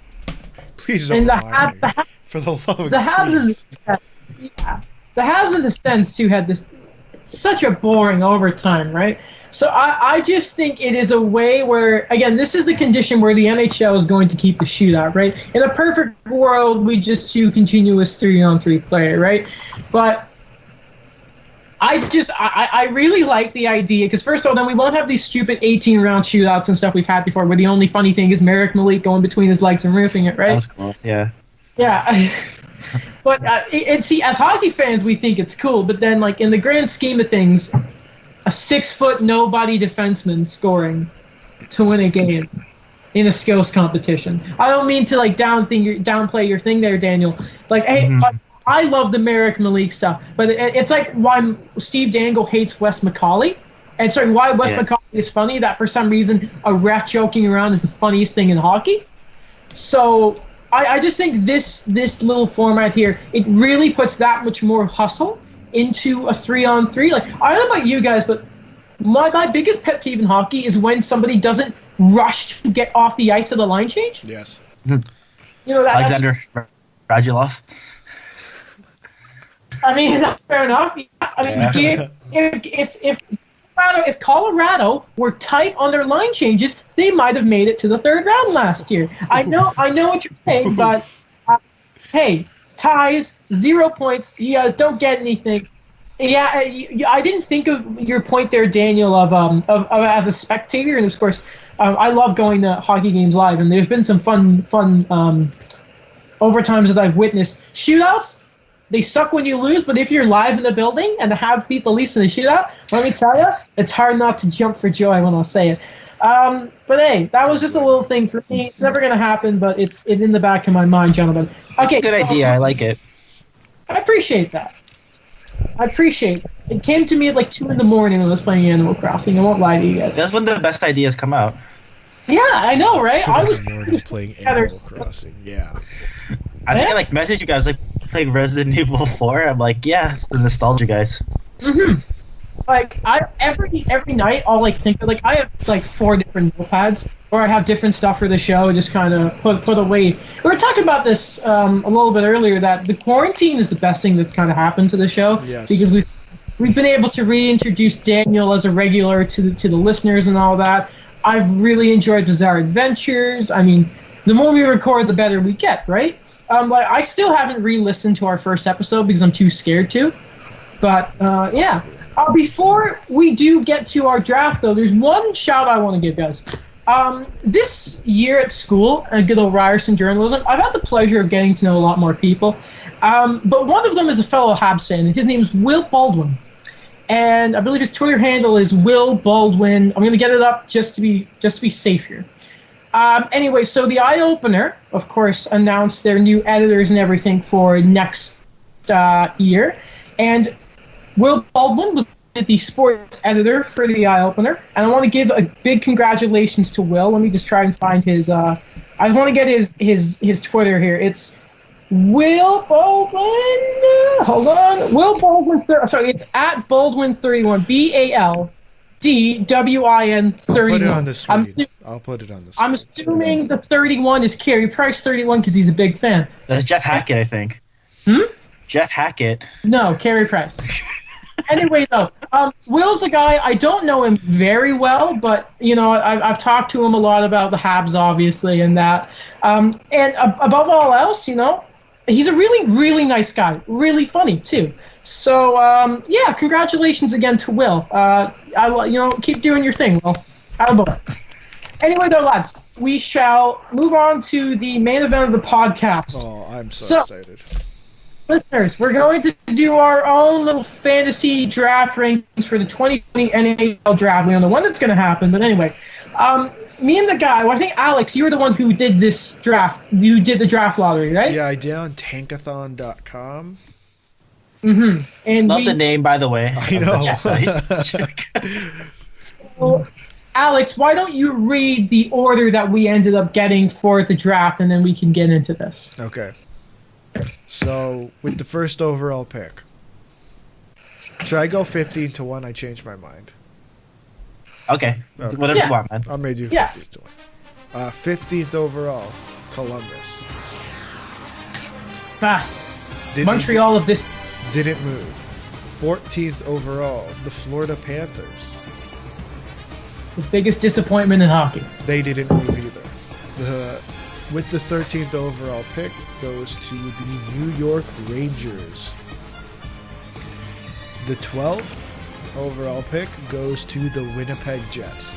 Please don't and remind me. For the love of the Habs and the Christ. Sens, yeah, the Habs and the Sens too had this such a boring overtime, right? So I just think it is a way where, again, this is the condition where the NHL is going to keep the shootout, right? In a perfect world, we just do continuous 3-on-3 play, right? But I really like the idea because first of all, then we won't have these stupid 18-round shootouts and stuff we've had before where the only funny thing is Merrick Malik going between his legs and roofing it, right? That was cool. Yeah. Yeah. But see, as hockey fans, we think it's cool, but then like in the grand scheme of things, a 6-foot nobody defenseman scoring to win a game in a skills competition. I don't mean to like downplay your thing there, Daniel. Like, hey, I love the Merrick Malik stuff, but it's like why Steve Dangle hates Wes McCauley, and sorry, why Wes McCauley is funny. That for some reason a ref joking around is the funniest thing in hockey. So I just think this little format here, it really puts that much more hustle into a 3-on-3. Like, I don't know about you guys, but my biggest pet peeve in hockey is when somebody doesn't rush to get off the ice of the line change. Yes. You know that Alexander Radulov. I mean, that's fair enough. I mean, if Colorado were tight on their line changes, they might have made it to the 3rd round last year. I know what you're saying, but hey, ties, 0 points. You guys don't get anything. Yeah, I didn't think of your point there, Daniel, of as a spectator, and of course, I love going to hockey games live, and there's been some fun overtimes that I've witnessed. Shootouts, they suck when you lose, but if you're live in the building and the Habs beat the Leafs in the shootout, let me tell you, it's hard not to jump for joy when I say it. But hey, that was just a little thing for me. It's never going to happen, but it's in the back of my mind, gentlemen. Okay, Good idea. I like it. I appreciate that. It came to me at like 2 a.m. when I was playing Animal Crossing. I won't lie to you guys. That's when the best ideas come out. Yeah, I know, right? I was playing Animal Crossing. Yeah. I think I like message you guys like playing Resident Evil 4. I'm like, yeah, it's the nostalgia, guys. Mm-hmm. Like every night I'll like think of like I have like 4 different notepads where I have different stuff for the show, just kind of put away. We were talking about this a little bit earlier that the quarantine is the best thing that's kind of happened to the show. Yes. Because we've been able to reintroduce Daniel as a regular to the listeners and all that. I've really enjoyed Bizarre Adventures. I mean, the more we record, the better we get, right? Like I still haven't re-listened to our first episode because I'm too scared to. But yeah. Before we do get to our draft, though, there's one shout I want to give, guys. This year at school, at good old Ryerson Journalism, I've had the pleasure of getting to know a lot more people. But one of them is a fellow Habs fan, and his name is Will Baldwin. And I believe his Twitter handle is Will Baldwin. I'm going to get it up just to be safe here. Anyway, so the Eye Opener, of course, announced their new editors and everything for next year. And Will Baldwin was the sports editor for the Eye Opener, and I want to give a big congratulations to Will. Let me just try and find his. I just want to get his Twitter here. It's Will Baldwin. Hold on, Will Baldwin. Sorry, it's at Baldwin31. BALDWIN 31. Put it on the screen. I'll put it on the screen. I'm assuming the 31 is Carey Price 31 because he's a big fan. That's Jeff Hackett, I think. Jeff Hackett. No, Carey Price. Anyway, though, Will's a guy, I don't know him very well, but, you know, I've talked to him a lot about the Habs, obviously, and that. And above all else, you know, he's a really, really nice guy. Really funny, too. So, yeah, congratulations again to Will. Keep doing your thing, Will. Attaboy. Anyway, though, lads, we shall move on to the main event of the podcast. Oh, I'm so excited. Listeners, we're going to do our own little fantasy draft rankings for the 2020 NHL draft. We don't know when that's going to happen, but anyway. Me and the guy, I think, Alex, you were the one who did this draft. You did the draft lottery, right? Yeah, I did on tankathon.com. Mm-hmm. And Love the name, by the way. I know. So, Alex, why don't you read the order that we ended up getting for the draft, and then we can get into this. Okay. So, with the first overall pick, should I go 15-1? I changed my mind. Okay. Whatever you want, man. I'm going to do 15-1. 15th overall, Columbus. Montreal of this. Didn't move. 14th overall, the Florida Panthers. The biggest disappointment in hockey. They didn't move either. With the 13th overall pick goes to the New York Rangers. The 12th overall pick goes to the Winnipeg Jets.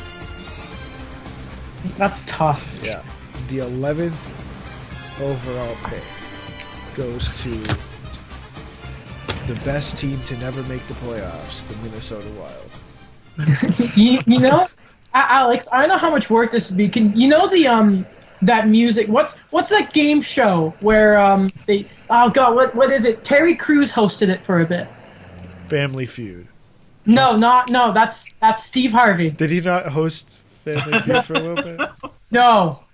That's tough. Yeah. The 11th overall pick goes to the best team to never make the playoffs, the Minnesota Wild. you know, Alex, I don't know how much work this would be. That music? What's that game show where what is it? Terry Crews hosted it for a bit. Family Feud. No, that's Steve Harvey. Did he not host Family Feud for a little bit?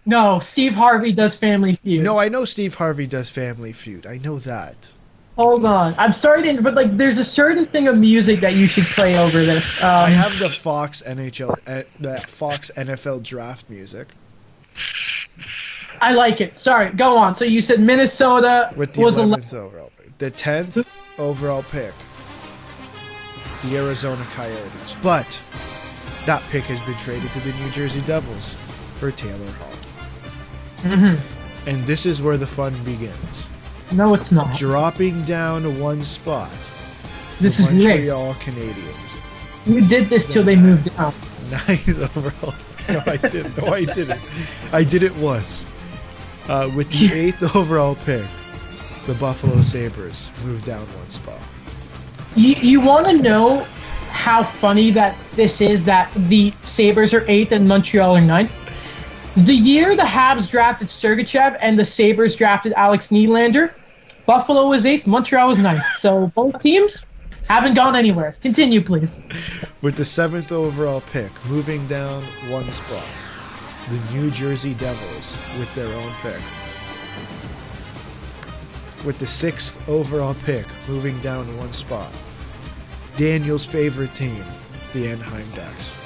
No, Steve Harvey does Family Feud. No, I know Steve Harvey does Family Feud. I know that. Hold on. I'm sorry but like there's a certain thing of music that you should play over this. I have the Fox NFL draft music. I like it. Sorry, go on. So you said Minnesota with the was 11th overall pick. The 10th overall pick, the Arizona Coyotes. But that pick has been traded to the New Jersey Devils for Taylor Hall. Mm-hmm. And this is where the fun begins. No, it's not. Dropping down one spot. This is Montreal Canadiens. You did this till they moved down. 9th overall. No, I didn't. I did it once. With the 8th overall pick, the Buffalo Sabres moved down one spot. You want to know how funny that this is that the Sabres are 8th and Montreal are 9th? The year the Habs drafted Sergachev and the Sabres drafted Alex Nylander, Buffalo was 8th, Montreal was 9th. So both teams haven't gone anywhere. Continue, please. With the 7th overall pick, moving down one spot, the New Jersey Devils with their own pick. With the 6th overall pick, moving down one spot, Daniel's favorite team, the Anaheim Ducks.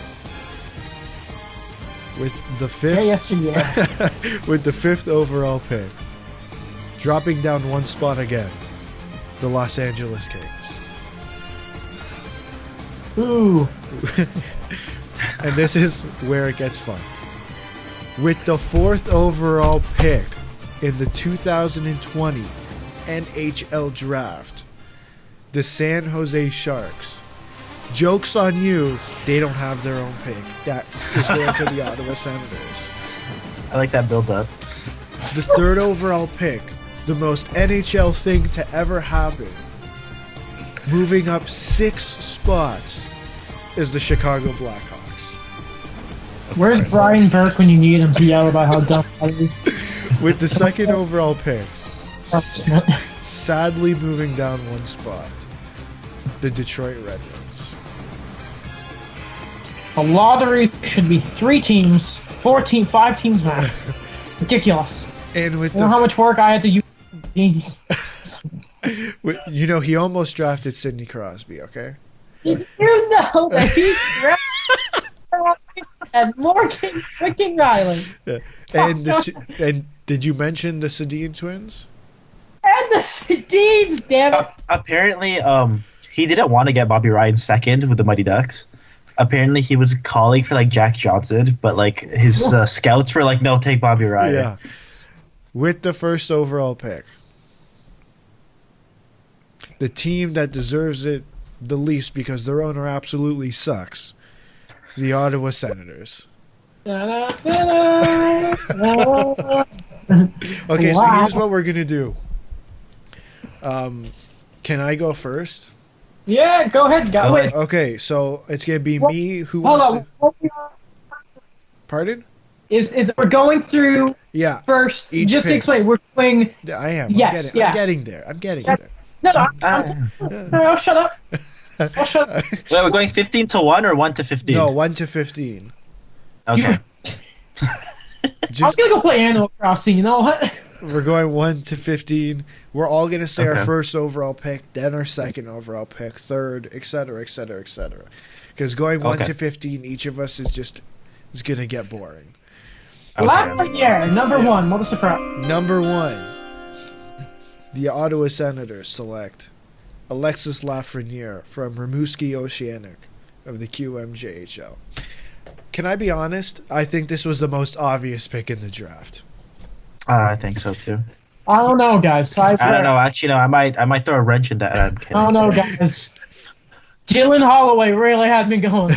With the 5th, with the 5th overall pick, dropping down one spot again, the Los Angeles Kings. Ooh. And this is where it gets fun. With the 4th overall pick in the 2020 NHL Draft, the San Jose Sharks. Joke's on you, they don't have their own pick. That is going to the Ottawa Senators. I like that build up. The 3rd overall pick, the most NHL thing to ever happen, moving up 6 spots, is the Chicago Blackhawks. Where's Brian Burke when you need him to yell about how dumb that is? With the 2nd overall pick, sadly moving down 1 spot, the Detroit Red Wings. A lottery should be 3 teams, 5 teams max. Ridiculous. And with You know how much work I had to use? Jeez. you know, he almost drafted Sidney Crosby, okay? Did you know that he and Morgan freaking Riley And did you mention the Sedin twins? and the Sedins, damn it! Apparently, he didn't want to get Bobby Ryan second with the Mighty Ducks. Apparently, he was calling for like Jack Johnson, but like his scouts were like, "No, take Bobby Ryan." Yeah. With the 1st overall pick, the team that deserves it the least because their owner absolutely sucks, the Ottawa Senators. Okay, so here's what we're gonna do. Can I go first? Yeah, go ahead, go ahead. Okay, so it's gonna be me who Hold wants on. to. Pardon? Is that we're going through Yeah, first? Each Just to pick. explain, we're doing. I am. Yes, I'm yeah. getting there. I'm getting Yeah. there. No, Ah. I'll shut up. I'll shut up. Wait, we're going 15 to 1 or 1 to 15? No, 1 to 15. Okay. I'm Just gonna go play Animal Crossing. You know what? we're going 1 to 15. We're all gonna say our Okay. 1st overall pick, then our 2nd overall pick, 3rd, etc., etc., etc. Because going 1 Okay. to 15, each of us is gonna get boring. Lafreniere, number 1. What a surprise! Number 1, the Ottawa Senators select Alexis Lafreniere from Rimouski Oceanic of the QMJHL. Can I be honest? I think this was the most obvious pick in the draft. I think so too. I don't know, guys. I don't know. Actually, no. I might throw a wrench in that. I'm kidding. I don't know, guys. Dylan Holloway really had me going.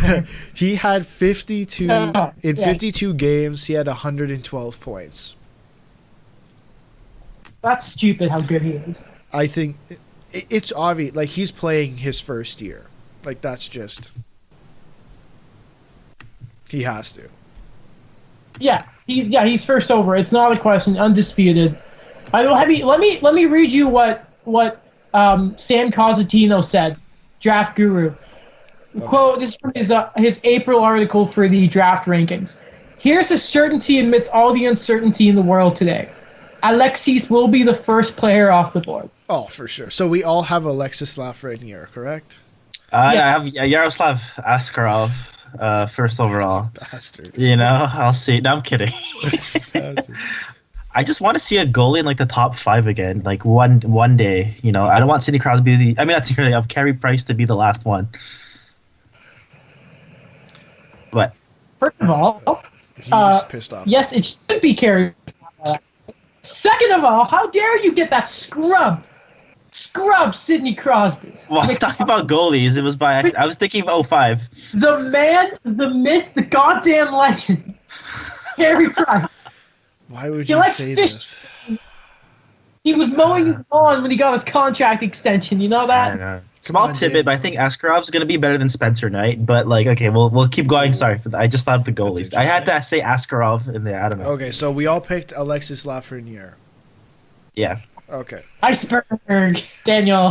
He had 52 Yeah. in 52 games. He had 112 points. That's stupid how good he is. I think it's obvious. Like, he's playing his first year. Like, that's just he has to. Yeah, he's first over. It's not a question. Undisputed. Let me read you what Sam Cosentino said, draft guru. Quote: This is from his April article for the draft rankings. Here's a certainty amidst all the uncertainty in the world today. Alexis will be the first player off the board. Oh, for sure. So we all have Alexis Lafreniere, correct? I have Yaroslav Askarov, first overall. Bastard. You know, I'll see. No, I'm kidding. Bastard. I just want to see a goalie in like the top 5 again, like one day. You know, I don't want Sidney Crosby. Not Sidney. I have Carey Price to be the last one. But First of all, He just pissed off. yes, it should be Carey. Second of all, how dare you get that scrub Sidney Crosby? well, I'm talking about goalies. It was by I was thinking of 05. The man, the myth, the goddamn legend, Carey Price. Why would He you likes say fish. this? He was mowing his lawn when he got his contract extension. You know I that? don't know. Small on, tidbit, but I think Askarov's going to be better than Spencer Knight. But like, okay, we'll keep going. Sorry for that. I just thought of the goalies. I had to say Askarov in there. I don't know. Okay, so we all picked Alexis Lafreniere. Yeah, Okay. Iceberg, Daniel,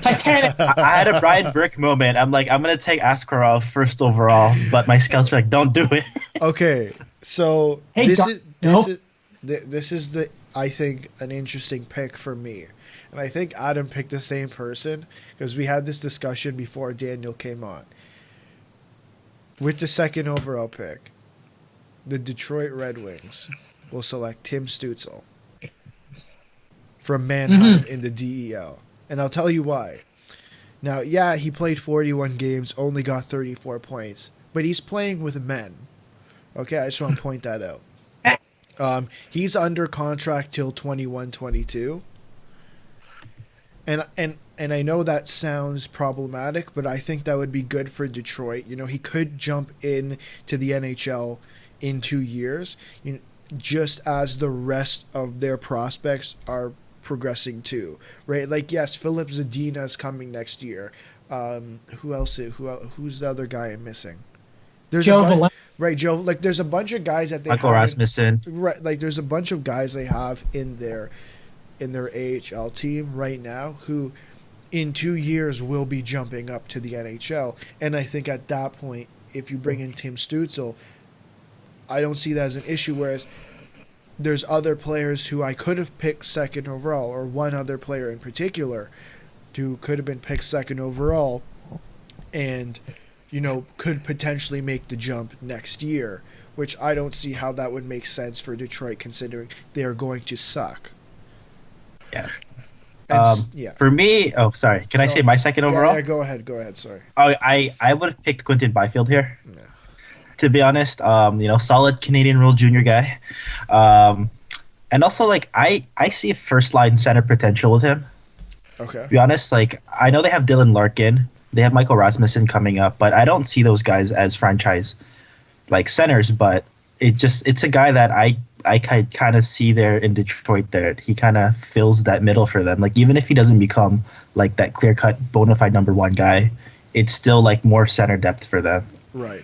Titanic. I had a Brian Brick moment. I'm like, I'm going to take Askarov first overall, but my scouts were like, don't do it. Okay, so Hey, this is the I think an interesting pick for me, and I think Adam picked the same person because we had this discussion before Daniel came on. With the 2nd overall pick, the Detroit Red Wings will select Tim Stützle from Mannheim in the DEL, and I'll tell you why. Now, yeah, he played 41 games, only got 34 points, but he's playing with men. Okay, I just want to point that out. He's under contract till 21-22. And I know that sounds problematic, but I think that would be good for Detroit. You know, he could jump in to the NHL in 2 years, just as the rest of their prospects are progressing too, right? Like, yes, Philip Zadina is coming next year. Who else? Who's the other guy I'm missing? There's Joe a Veleno. right, Joe. Like, there's a bunch of guys that they Michael haven't- Rasmussen. Right, like there's a bunch of guys they have in their AHL team right now who in 2 years will be jumping up to the NHL. And I think at that point, if you bring in Tim Stützle, I don't see that as an issue. Whereas there's other players who I could have picked second overall, or one other player in particular who could have been picked second overall and, could potentially make the jump next year, which I don't see how that would make sense for Detroit considering they are going to suck. Yeah. And Yeah. For me, sorry. Can I say my second overall? Yeah, go ahead. Sorry. Oh, I would have picked Quinton Byfield here. Yeah. To be honest, solid Canadian Rule Junior guy, and also like I see first line center potential with him. Okay. To be honest, like I know they have Dylan Larkin, they have Michael Rasmussen coming up, but I don't see those guys as franchise like centers. But it's a guy that I kind of see there in Detroit. There, he kind of fills that middle for them. Like even if he doesn't become like that clear cut bona fide number one guy, it's still like more center depth for them. Right.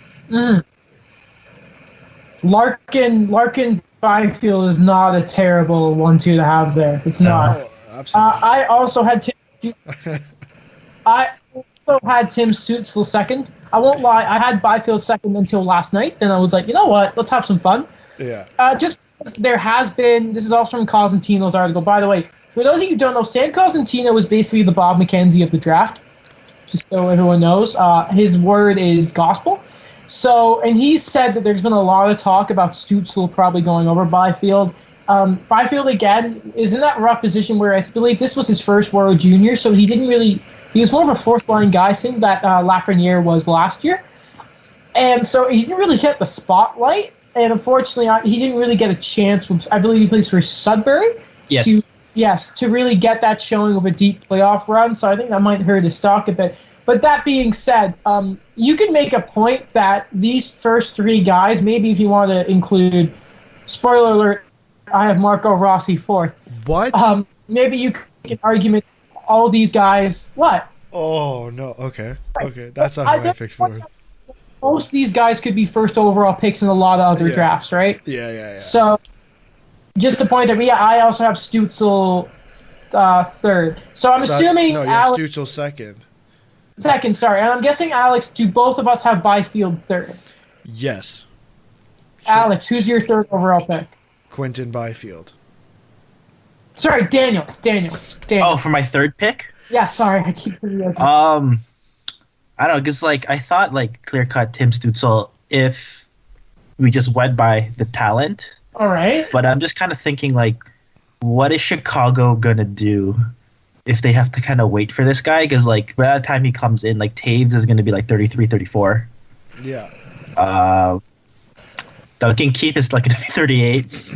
Larkin Byfield is not a terrible 1-2 to have there. It's not. Oh, absolutely. I also had Tim Stützle second. I won't lie, I had Byfield second until last night. Then I was like, you know what? Let's have some fun. Yeah. Just there has been. This is also from Cosentino's article. By the way, for those of you who don't know, Stan Cosentino was basically the Bob McKenzie of the draft. Just so everyone knows, his word is gospel. So, and he said that there's been a lot of talk about Stützle probably going over Byfield. Byfield, again, is in that rough position where I believe this was his first World Junior, so he was more of a fourth-line guy, same that Lafreniere was last year. And so he didn't really get the spotlight, and unfortunately, he didn't really get a chance. I believe he plays for Sudbury. Yes. To really get that showing of a deep playoff run, so I think that might hurt his stock a bit. But that being said, you can make a point that these first three guys, maybe if you want to include, spoiler alert, I have Marco Rossi fourth. What? Maybe you could make an argument, all these guys, what? Oh, no. Okay. Okay. That's not how I picked forward. Most of these guys could be first overall picks in a lot of other drafts, right? Yeah. So, just to point out, I also have Stützle third. So I'm assuming No, you have Alex Stützle second. second, sorry. And I'm guessing, Alex, do both of us have Byfield third? Yes. Alex, who's your third overall pick? Quinton Byfield. Sorry, Daniel. Oh, for my third pick? Yeah, sorry, I keep forgetting. I don't know, because like I thought like clear cut Tim Stützle if we just went by the talent. All right. But I'm just kind of thinking like, what is Chicago gonna do if they have to kind of wait for this guy? Because like by the time he comes in, like Taves is gonna be like 33, 34. Yeah. Duncan Keith is like gonna be 38.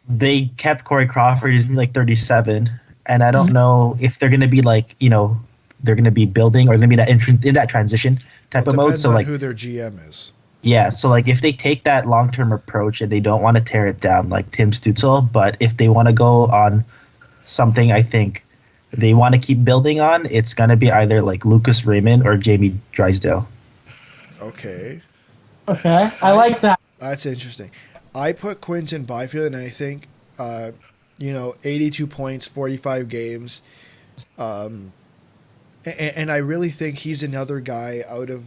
They kept Corey Crawford, he's gonna be like 37. And I don't know if they're gonna be like, they're gonna be building or they're gonna be in that transition type of mode. So on like who their GM is. Yeah, so like if they take that long-term approach and they don't want to tear it down like Tim Stützle, but if they want to go on something I think they want to keep building on, it's going to be either like Lucas Raymond or Jamie Drysdale. Okay. Okay, I like that. That's interesting. I put Quinton Byfield, and I think, 82 points, 45 games. And I really think he's another guy out of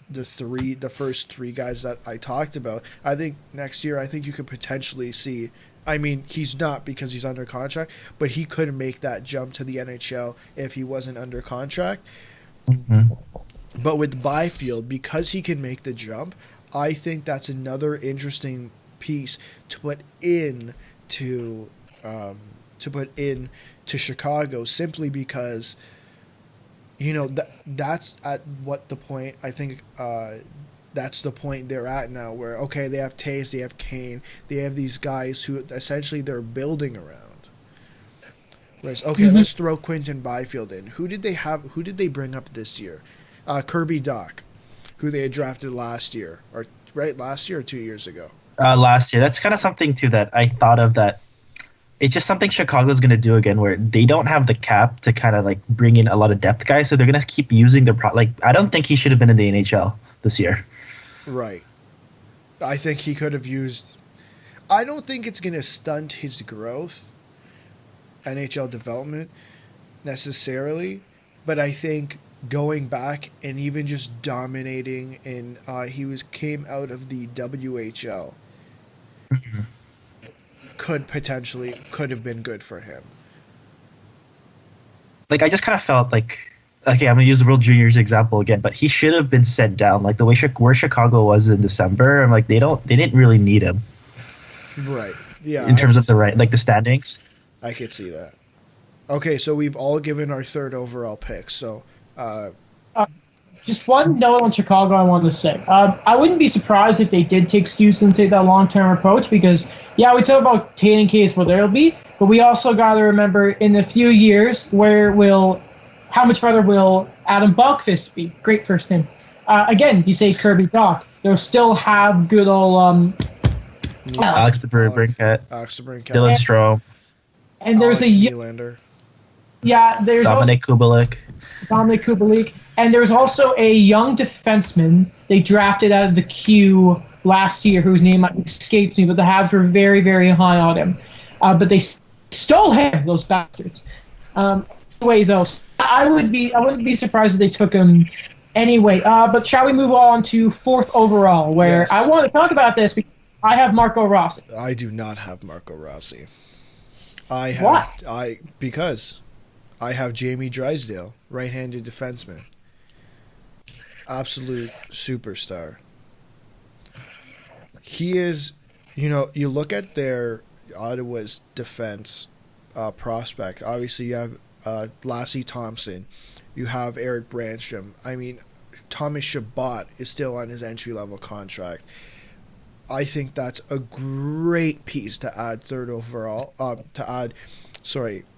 the first three guys that I talked about. I think next year, you could potentially see. I mean, he's not because he's under contract, but he could make that jump to the NHL if he wasn't under contract. Mm-hmm. But with Byfield, because he can make the jump, I think that's another interesting piece to put in to Chicago, simply because that's at what the point I think that's the point they're at now, where okay, they have Taves, they have Kane, they have these guys who essentially they're building around. Whereas, okay, let's throw Quinton Byfield in. Who did they have? Who did they bring up this year? Kirby Doc, who they had drafted last year, or last year or 2 years ago. Last year. That's kind of something too that I thought of, that it's just something Chicago's going to do again, where they don't have the cap to kind of like bring in a lot of depth guys, so they're going to keep using their I don't think he should have been in the NHL this year. Right. I think he could have used. I don't think it's going to stunt his growth, NHL development, necessarily, but I think going back and even just dominating, and came out of the WHL, could have been good for him. Like, I just kind of felt like, okay, I'm gonna use the World Juniors example again, but he should have been sent down. Like the way where Chicago was in December, I'm like, they didn't really need him. Right. Yeah. In terms of the standings. I could see that. Okay, so we've all given our third overall pick. So, just one note on Chicago I wanted to say. I wouldn't be surprised if they did take Stützle and take that long-term approach, because, yeah, we talk about Tatum case where they'll be, but we also got to remember in a few years how much further will Adam Buckfist be? Great first name. Again, you say Kirby Doc. They'll still have good old Alex DeBrincat, Dylan Strome, and there's Alex Nylander. Yeah, there's Dominic Kubalik. And there's also a young defenseman they drafted out of the Q last year, whose name escapes me, but the Habs were very, very high on him. But they stole him, those bastards. Anyway, though, I wouldn't be surprised if they took him anyway. But shall we move on to fourth overall, where Yes. I want to talk about this because I have Marco Rossi. I do not have Marco Rossi. Why? Because I have Jamie Drysdale, right-handed defenseman. Absolute superstar. He is, you look at their Ottawa's defense prospect. Obviously, you have Lassie Thompson. You have Eric Brandstrom. I mean, Thomas Chabot is still on his entry-level contract. I think that's a great piece to add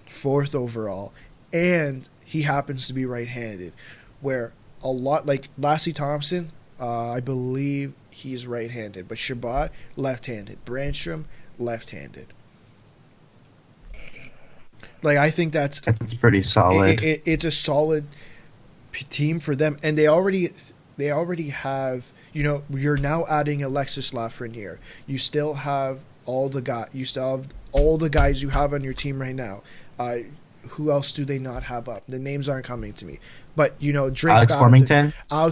fourth overall. And he happens to be right-handed, where a lot, like Lassie Thompson, I believe he's right-handed, but Chabot, left-handed. Brandstrom, left-handed. Like, I think that's pretty solid. It's a solid team for them, and they already have. You're now adding Alexis Lafreniere. You still have all the guys you have on your team right now. Who else do they not have up? The names aren't coming to me. But, Drake Alex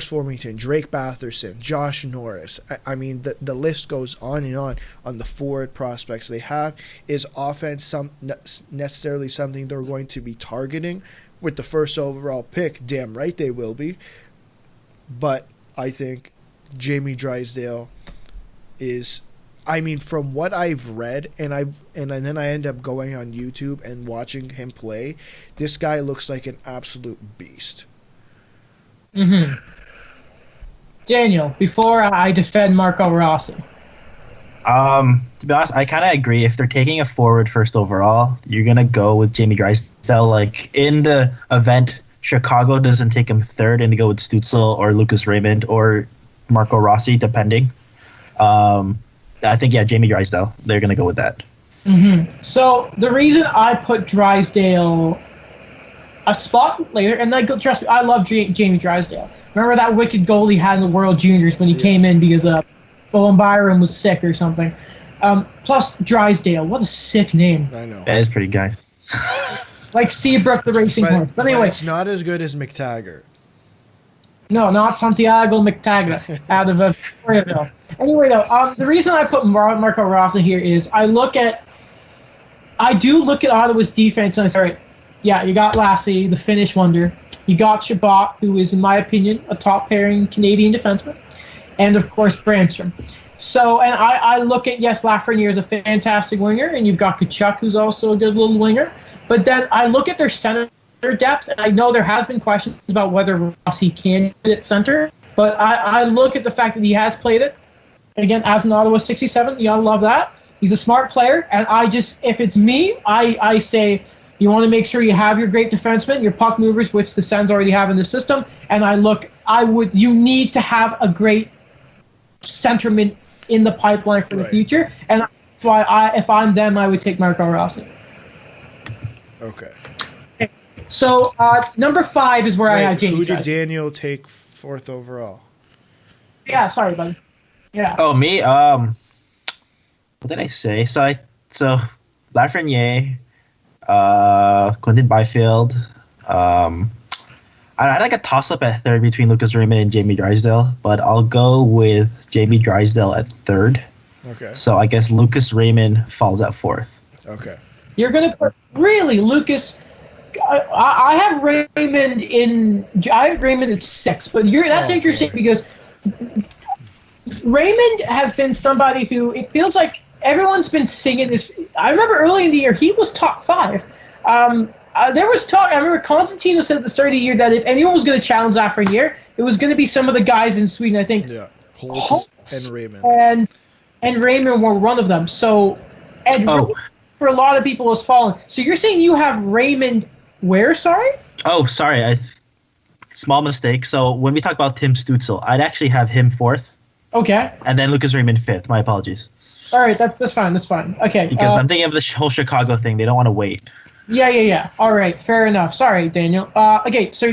Formington, Drake Batherson, Josh Norris. I mean, the list goes on and on the forward prospects they have. Is offense necessarily something they're going to be targeting with the first overall pick? Damn right they will be. But I think Jamie Drysdale is... I mean, from what I've read, and then I end up going on YouTube and watching him play, this guy looks like an absolute beast. Mm-hmm. Daniel, before I defend Marco Rossi. To be honest, I kind of agree. If they're taking a forward first overall, you're going to go with Jamie Drysdale. Like, in the event Chicago doesn't take him third and they go with Stützle or Lucas Raymond or Marco Rossi, depending. I think, Jamie Drysdale. They're going to go with that. Mm-hmm. So the reason I put Drysdale a spot later, and trust me, I love Jamie Drysdale. Remember that wicked goal he had in the World Juniors when he came in because Bowen Byram was sick or something. Plus Drysdale, what a sick name. I know. That is pretty nice. Like Seabrook the racing horse. But anyway, it's not as good as McTaggart. No, not Santiago McTaggart out of Victoriaville. Anyway, though, the reason I put Marco Rossi here is I do look at Ottawa's defense and I say, all right, you got Lassie, the Finnish wonder. You got Chabot, who is, in my opinion, a top-pairing Canadian defenseman. And, of course, Brandstrom. So, and I look at, Lafreniere is a fantastic winger, and you've got Tkachuk, who's also a good little winger. But then I look at their center depth, and I know there has been questions about whether Rossi can hit at center. But I look at the fact that he has played it, again, as an Ottawa 67. You got to love that. He's a smart player. And if it's me, I say you want to make sure you have your great defensemen, your puck movers, which the Sens already have in the system. And you need to have a great centerman in the pipeline for the future. And that's why if I'm them, I would take Marco Rossi. Okay. So number 5 is where I had Jamie. Who did Daniel take 4th overall? Yeah, sorry, buddy. Yeah. Oh, me? What did I say? So Lafreniere, Quinton Byfield. I had like a toss-up at third between Lucas Raymond and Jamie Drysdale, but I'll go with Jamie Drysdale at third. Okay. So I guess Lucas Raymond falls at 4th. Okay. You're going to put, really, Lucas... I have Raymond at 6, but that's interesting because Raymond has been somebody who it feels like everyone's been singing this. I remember early in the year he was top 5. There was talk. I remember Constantino said at the start of the year that if anyone was going to challenge Lafreniere, it was going to be some of the guys in Sweden. I think Holtz and Raymond and Raymond were one of them. So for a lot of people has fallen. So you're saying you have Raymond. Where, sorry? Oh, sorry. Small mistake. So when we talk about Tim Stützle, I'd actually have him 4th. Okay. And then Lucas Raymond 5th. My apologies. All right, that's fine. That's fine. Okay. Because I'm thinking of the whole Chicago thing. They don't want to wait. Yeah. All right, fair enough. Sorry, Daniel. Okay, so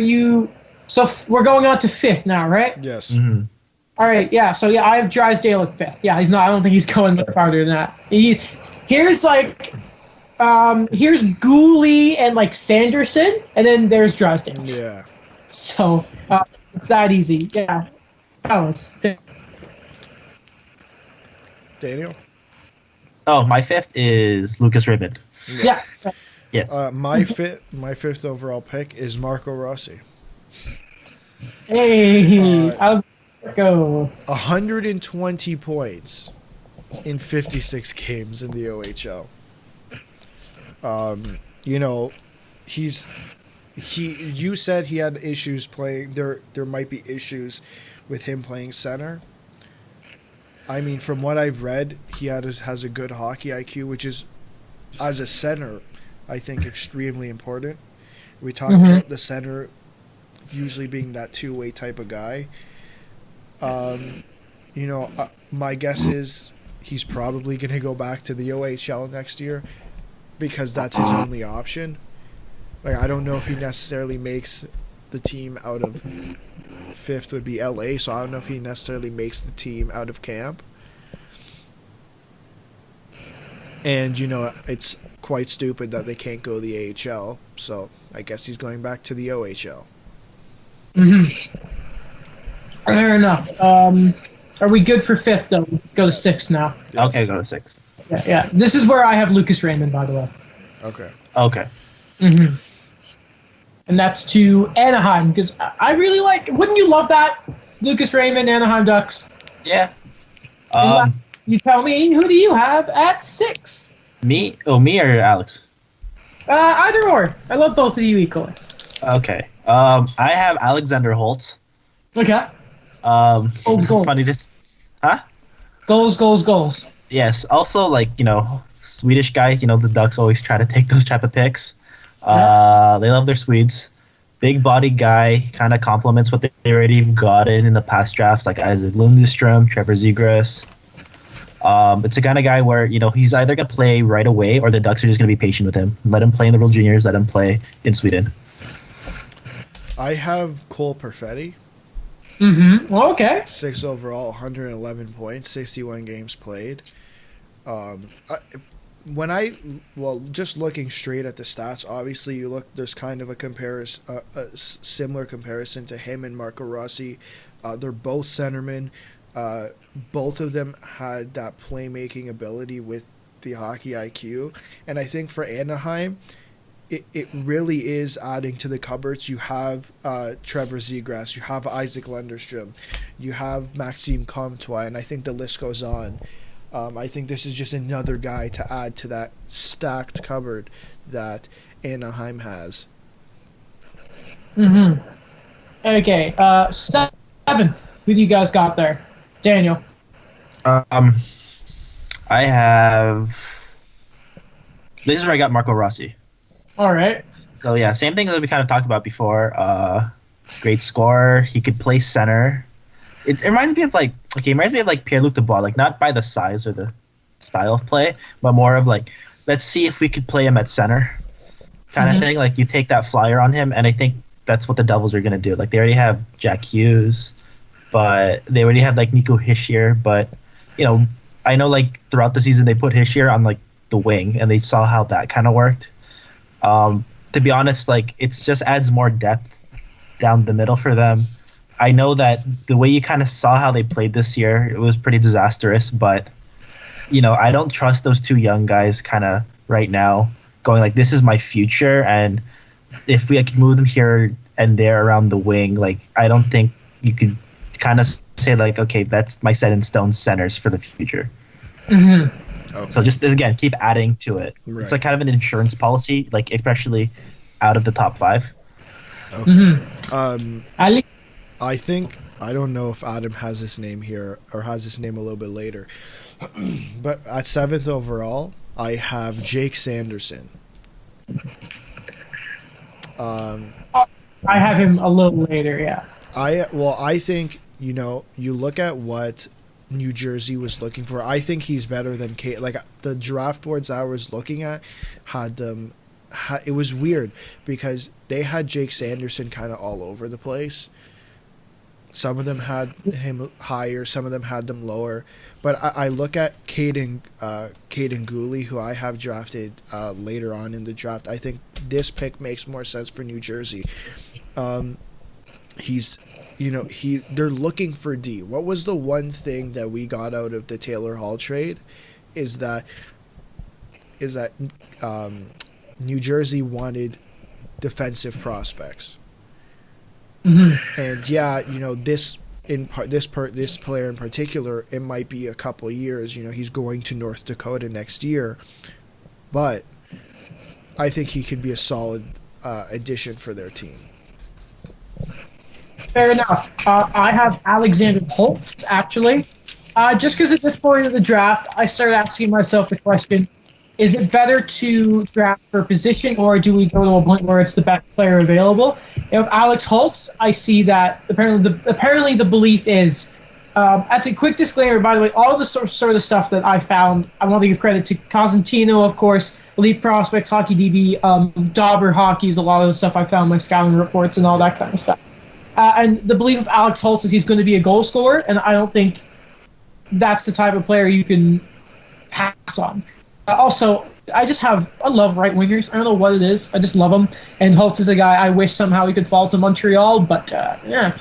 we're going on to 5th now, right? Yes. Mm-hmm. All right, yeah. So I have Drysdale at 5th. Yeah, he's not. I don't think he's going much farther than that. Here's Gooley and like Sanderson, and then there's Drysdale. Yeah. So it's that easy. Yeah. That was Daniel? Oh, my 5th is Lucas Raymond. Yeah. Yes. My 5th overall pick is Marco Rossi. Hey, I'll go. 120 points in 56 games in the OHL. You said he had issues playing. There might be issues with him playing center. I mean, from what I've read, he has a good hockey IQ, which is, as a center, I think extremely important. We talk about the center usually being that two-way type of guy. My guess is he's probably going to go back to the OHL next year because that's his only option. Like, I don't know if he necessarily makes the team out of 5th would be LA, so I don't know if he necessarily makes the team out of camp. And, it's quite stupid that they can't go the AHL, so I guess he's going back to the OHL. Fair enough. Are we good for 5th, though? Go to 6th now. Yes. Okay, go to 6th. Yeah. This is where I have Lucas Raymond, by the way. Okay. And that's to Anaheim, because I really like... Wouldn't you love that? Lucas Raymond, Anaheim Ducks. Yeah. You tell me, who do you have at 6? Me? Oh, me or Alex? Either or. I love both of you equally. Okay. I have Alexander Holtz. Okay. It's funny to... Huh? Goals. Yes. Also, Swedish guy, the Ducks always try to take those type of picks. They love their Swedes. Big body guy, kind of complements what they already gotten in the past drafts, like Isaac Lundestrom, Trevor Zegras. It's a kind of guy where, he's either going to play right away or the Ducks are just going to be patient with him. Let him play in the World Juniors, let him play in Sweden. I have Cole Perfetti. Okay. 6 overall, 111 points, 61 games played. Just looking straight at the stats, obviously there's kind of a similar comparison to him and Marco Rossi. They're both centermen. Both of them had that playmaking ability with the hockey IQ. And I think for Anaheim, it really is adding to the cupboards. You have Trevor Zegras, you have Isaac Lundestrom, you have Maxime Comtois, and I think the list goes on. I think this is just another guy to add to that stacked cupboard that Anaheim has. Okay, 7th. Who do you guys got there? Daniel. I have. This is where I got Marco Rossi. All right. So yeah, same thing that we kind of talked about before. Great scorer. He could play center. It reminds me of like Pierre-Luc Dubois, like not by the size or the style of play, but more of like, let's see if we could play him at center kind of thing. Like you take that flyer on him, and I think that's what the Devils are going to do. Like they already have Jack Hughes, but they already have like Nico Hischier. But I know like throughout the season they put Hischier on like the wing, and they saw how that kind of worked. To be honest, like it just adds more depth down the middle for them. I know that the way you kind of saw how they played this year, it was pretty disastrous, but I don't trust those two young guys kind of right now going like, this is my future, and if we could move them here and there around the wing, like I don't think you could kind of say like, okay, that's my set in stone centers for the future. Okay. So just again, keep adding to it. Right. It's like kind of an insurance policy, like especially out of the top 5. Okay. I think, I don't know if Adam has his name here or has his name a little bit later, but at 7th overall, I have Jake Sanderson. I have him a little later, yeah. I think, you look at what New Jersey was looking for. I think he's better than Kate. Like the draft boards I was looking at had them. It was weird because they had Jake Sanderson kind of all over the place. Some of them had him higher, some of them had them lower. But I look at Caden Gooley, who I have drafted later on in the draft. I think this pick makes more sense for New Jersey. They're looking for D. What was the one thing that we got out of the Taylor Hall trade? Is that New Jersey wanted defensive prospects. And this player in particular, it might be a couple years. He's going to North Dakota next year, but I think he could be a solid addition for their team. Fair enough. I have Alexander Holtz, actually. Just because at this point of the draft, I started asking myself the question, is it better to draft for position, or do we go to a point where it's the best player available? If Alex Holtz, I see that apparently the belief is, as a quick disclaimer, by the way, all the sort of stuff that I found, I want to give credit to Cosentino, of course, Elite Prospects, Hockey DB, Dauber Hockey is a lot of the stuff I found in my scouting reports and all that kind of stuff. And the belief of Alex Holtz is he's going to be a goal scorer, and I don't think that's the type of player you can pass on. Also, I love right wingers. I don't know what it is. I just love them. And Holtz is a guy I wish somehow he could fall to Montreal, but yeah.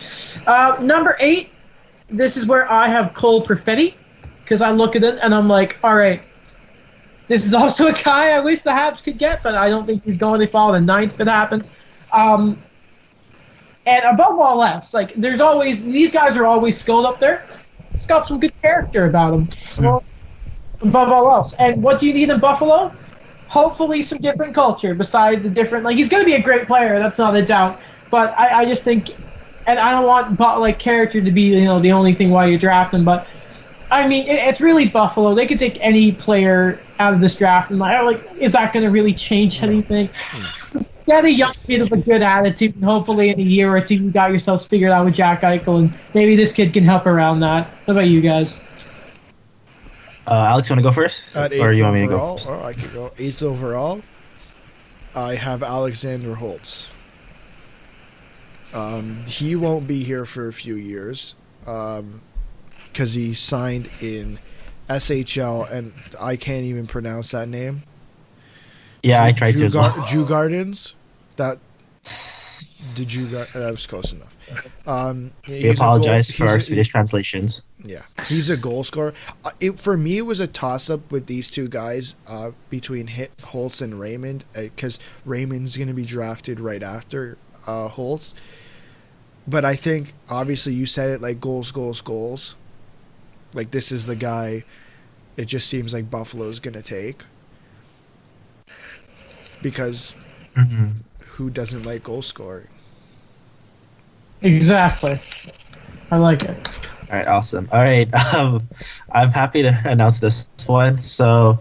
Number 8, this is where I have Cole Perfetti, because I look at it and I'm like, all right, this is also a guy I wish the Habs could get, but I don't think he's going to fall to 9th if it happens. And above all else, like these guys are always skilled up there. He's got some good character about him. Well, above all else. And what do you need in Buffalo? Hopefully some different culture besides the different... Like, he's going to be a great player, that's not a doubt. But I just think... And I don't want, character to be, the only thing while you draft him. But, I mean, it's really Buffalo. They could take any player out of this draft. And, is that going to really change anything? Just get a young kid with a good attitude. And hopefully in a year or two, you got yourselves figured out with Jack Eichel. And maybe this kid can help around that. What about you guys? Alex, you want to go first? Or you want me to go? Or I could go 8th overall. I have Alexander Holtz. He won't be here for a few years because he signed in SHL, and I can't even pronounce that name. Yeah, I tried to as well. Djurgårdens? That was close enough. We apologize for our Swedish translations. Yeah, he's a goal scorer. For me, it was a toss-up with these two guys between Holtz and Raymond, because Raymond's going to be drafted right after Holtz. But I think, obviously, you said it, like, goals. Like, this is the guy it just seems like Buffalo's going to take. Because who doesn't like goal scoring? Exactly. I like it. All right, awesome. All right, I'm happy to announce this one. So,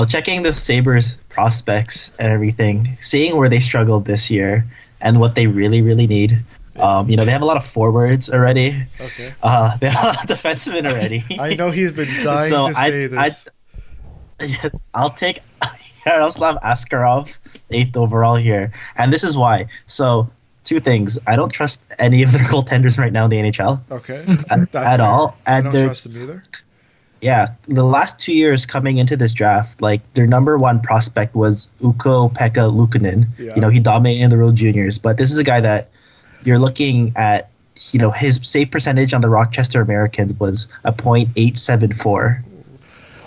checking the Sabres prospects and everything, seeing where they struggled this year and what they really, really need. They have a lot of forwards already. Okay. They have a lot of defensemen already. I know he's been dying to say this. Yes, I'll take Yaroslav Askarov, 8th overall here. And this is why. So, two things. I don't trust any of their goaltenders right now in the NHL. Okay. At all. I And don't trust him either. yeah, the last 2 years coming into this draft, their number one prospect was Ukko-Pekka Luukkonen. Yeah. He dominated in the World Juniors, but this is a guy that you're looking at. His save percentage on the Rochester Americans was a .874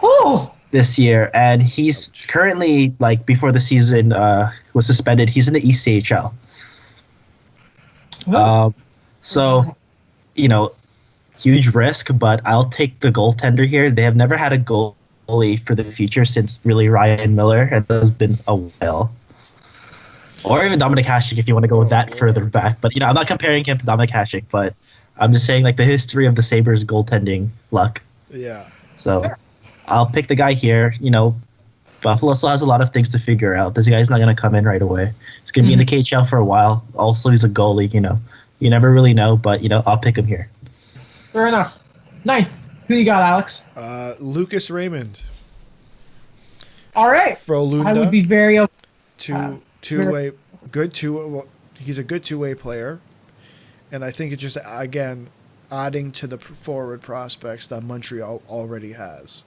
Oh, this year, and he's currently before the season was suspended. He's in the ECHL. So, huge risk, but I'll take the goaltender here. They have never had a goalie for the future since really Ryan Miller, and that's been a while. Or even Dominic Hasek if you want to go that further back. But, I'm not comparing him to Dominic Hasek, but I'm just saying the history of the Sabres goaltending luck. Yeah. So I'll pick the guy here. Buffalo still has a lot of things to figure out. This guy's not going to come in right away. He's going to be in the KHL for a while. Also, he's a goalie, You never really know, but, I'll pick him here. fair enough. 9th. Who you got, Alex? Lucas Raymond. All right. Frolunda. I would be very okay. Two-way, good two. Well, he's a good two-way player, and I think it's just again adding to the forward prospects that Montreal already has.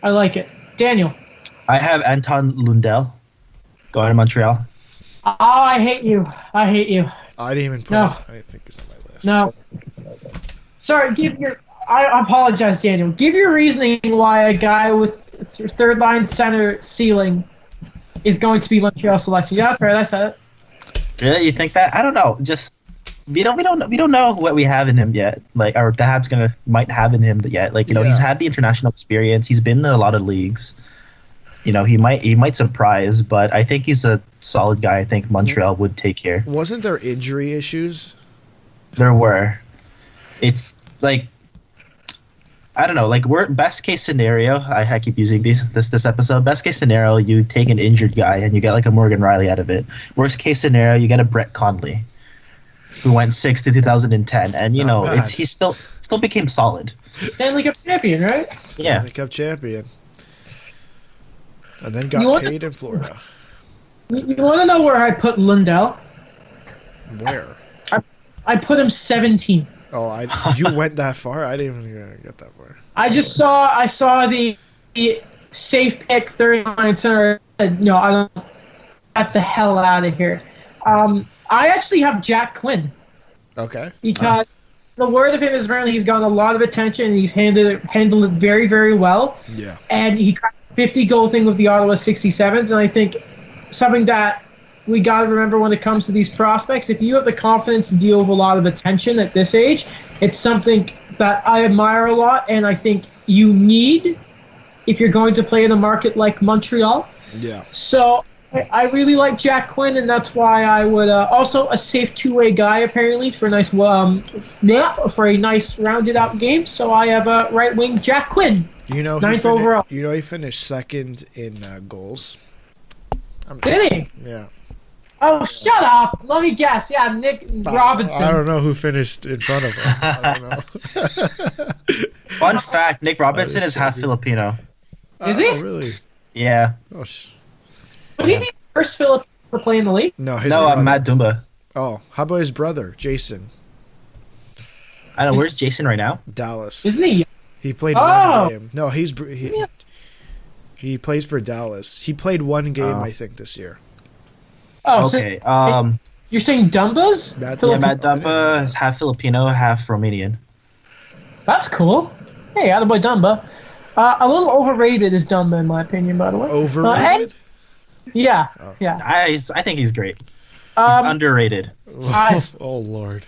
I like it. Daniel. I have Anton Lundell going to Montreal. Oh, I hate you. I hate you. I didn't even put No. him. I think he's on my list. No. Sorry, I apologize, Daniel. Give your reasoning why a guy with third line center ceiling is going to be Montreal selection. Yeah, that's right. I said it. Really? You think that? I don't know. Just we don't know what we have in him yet. Or the Habs might have in him yet. He's had the international experience. He's been in a lot of leagues. He might surprise, but I think he's a solid guy. I think Montreal would take here. Wasn't there injury issues? There were. It's I don't know. We're best case scenario. I keep using this episode. Best case scenario, you take an injured guy and you get a Morgan Riley out of it. Worst case scenario, you get a Brett Conley, who went 6th in 2010, and he still became solid. Stanley Cup champion, right? Stanley Cup champion. And then got paid in Florida. You want to know where I put Lundell? Where? I put him 17th. Oh, you went that far? I didn't even get that far. I saw the safe pick third line center. I don't get the hell out of here. I actually have Jack Quinn. Okay. Because the word of him is apparently he's gotten a lot of attention and he's handled it very, very well. Yeah. And he got a 50-goal thing with the Ottawa 67s, and I think something that we got to remember when it comes to these prospects, if you have the confidence to deal with a lot of attention at this age, it's something that I admire a lot, and I think you need if you're going to play in a market like Montreal. Yeah. So I really like Jack Quinn, and that's why I would also a safe two-way guy apparently for a nice for a nice rounded out game. So I have a right wing Jack Quinn. Ninth overall. He finished second in goals. Did he? Yeah. Oh, shut up! Let me guess. Yeah, Nick Robinson. I don't know who finished in front of him. I don't know. Fun fact: Nick Robinson is half Filipino. Is he? Oh, really? Yeah. Oh, Would he be the first Filipino to play in the league? No, Matt Dumba. Oh, how about his brother, Jason? I don't know. Where's Jason right now? Dallas. Isn't he? He played one game. No, he plays for Dallas. He played one game, I think, this year. Oh, okay. So you're saying Dumba's? Matt Dumba is half Filipino, half Romanian. That's cool. Hey, attaboy Dumba. A little overrated is Dumba, in my opinion, by the way. Overrated? Yeah. I think he's great. He's underrated. Oh, Lord.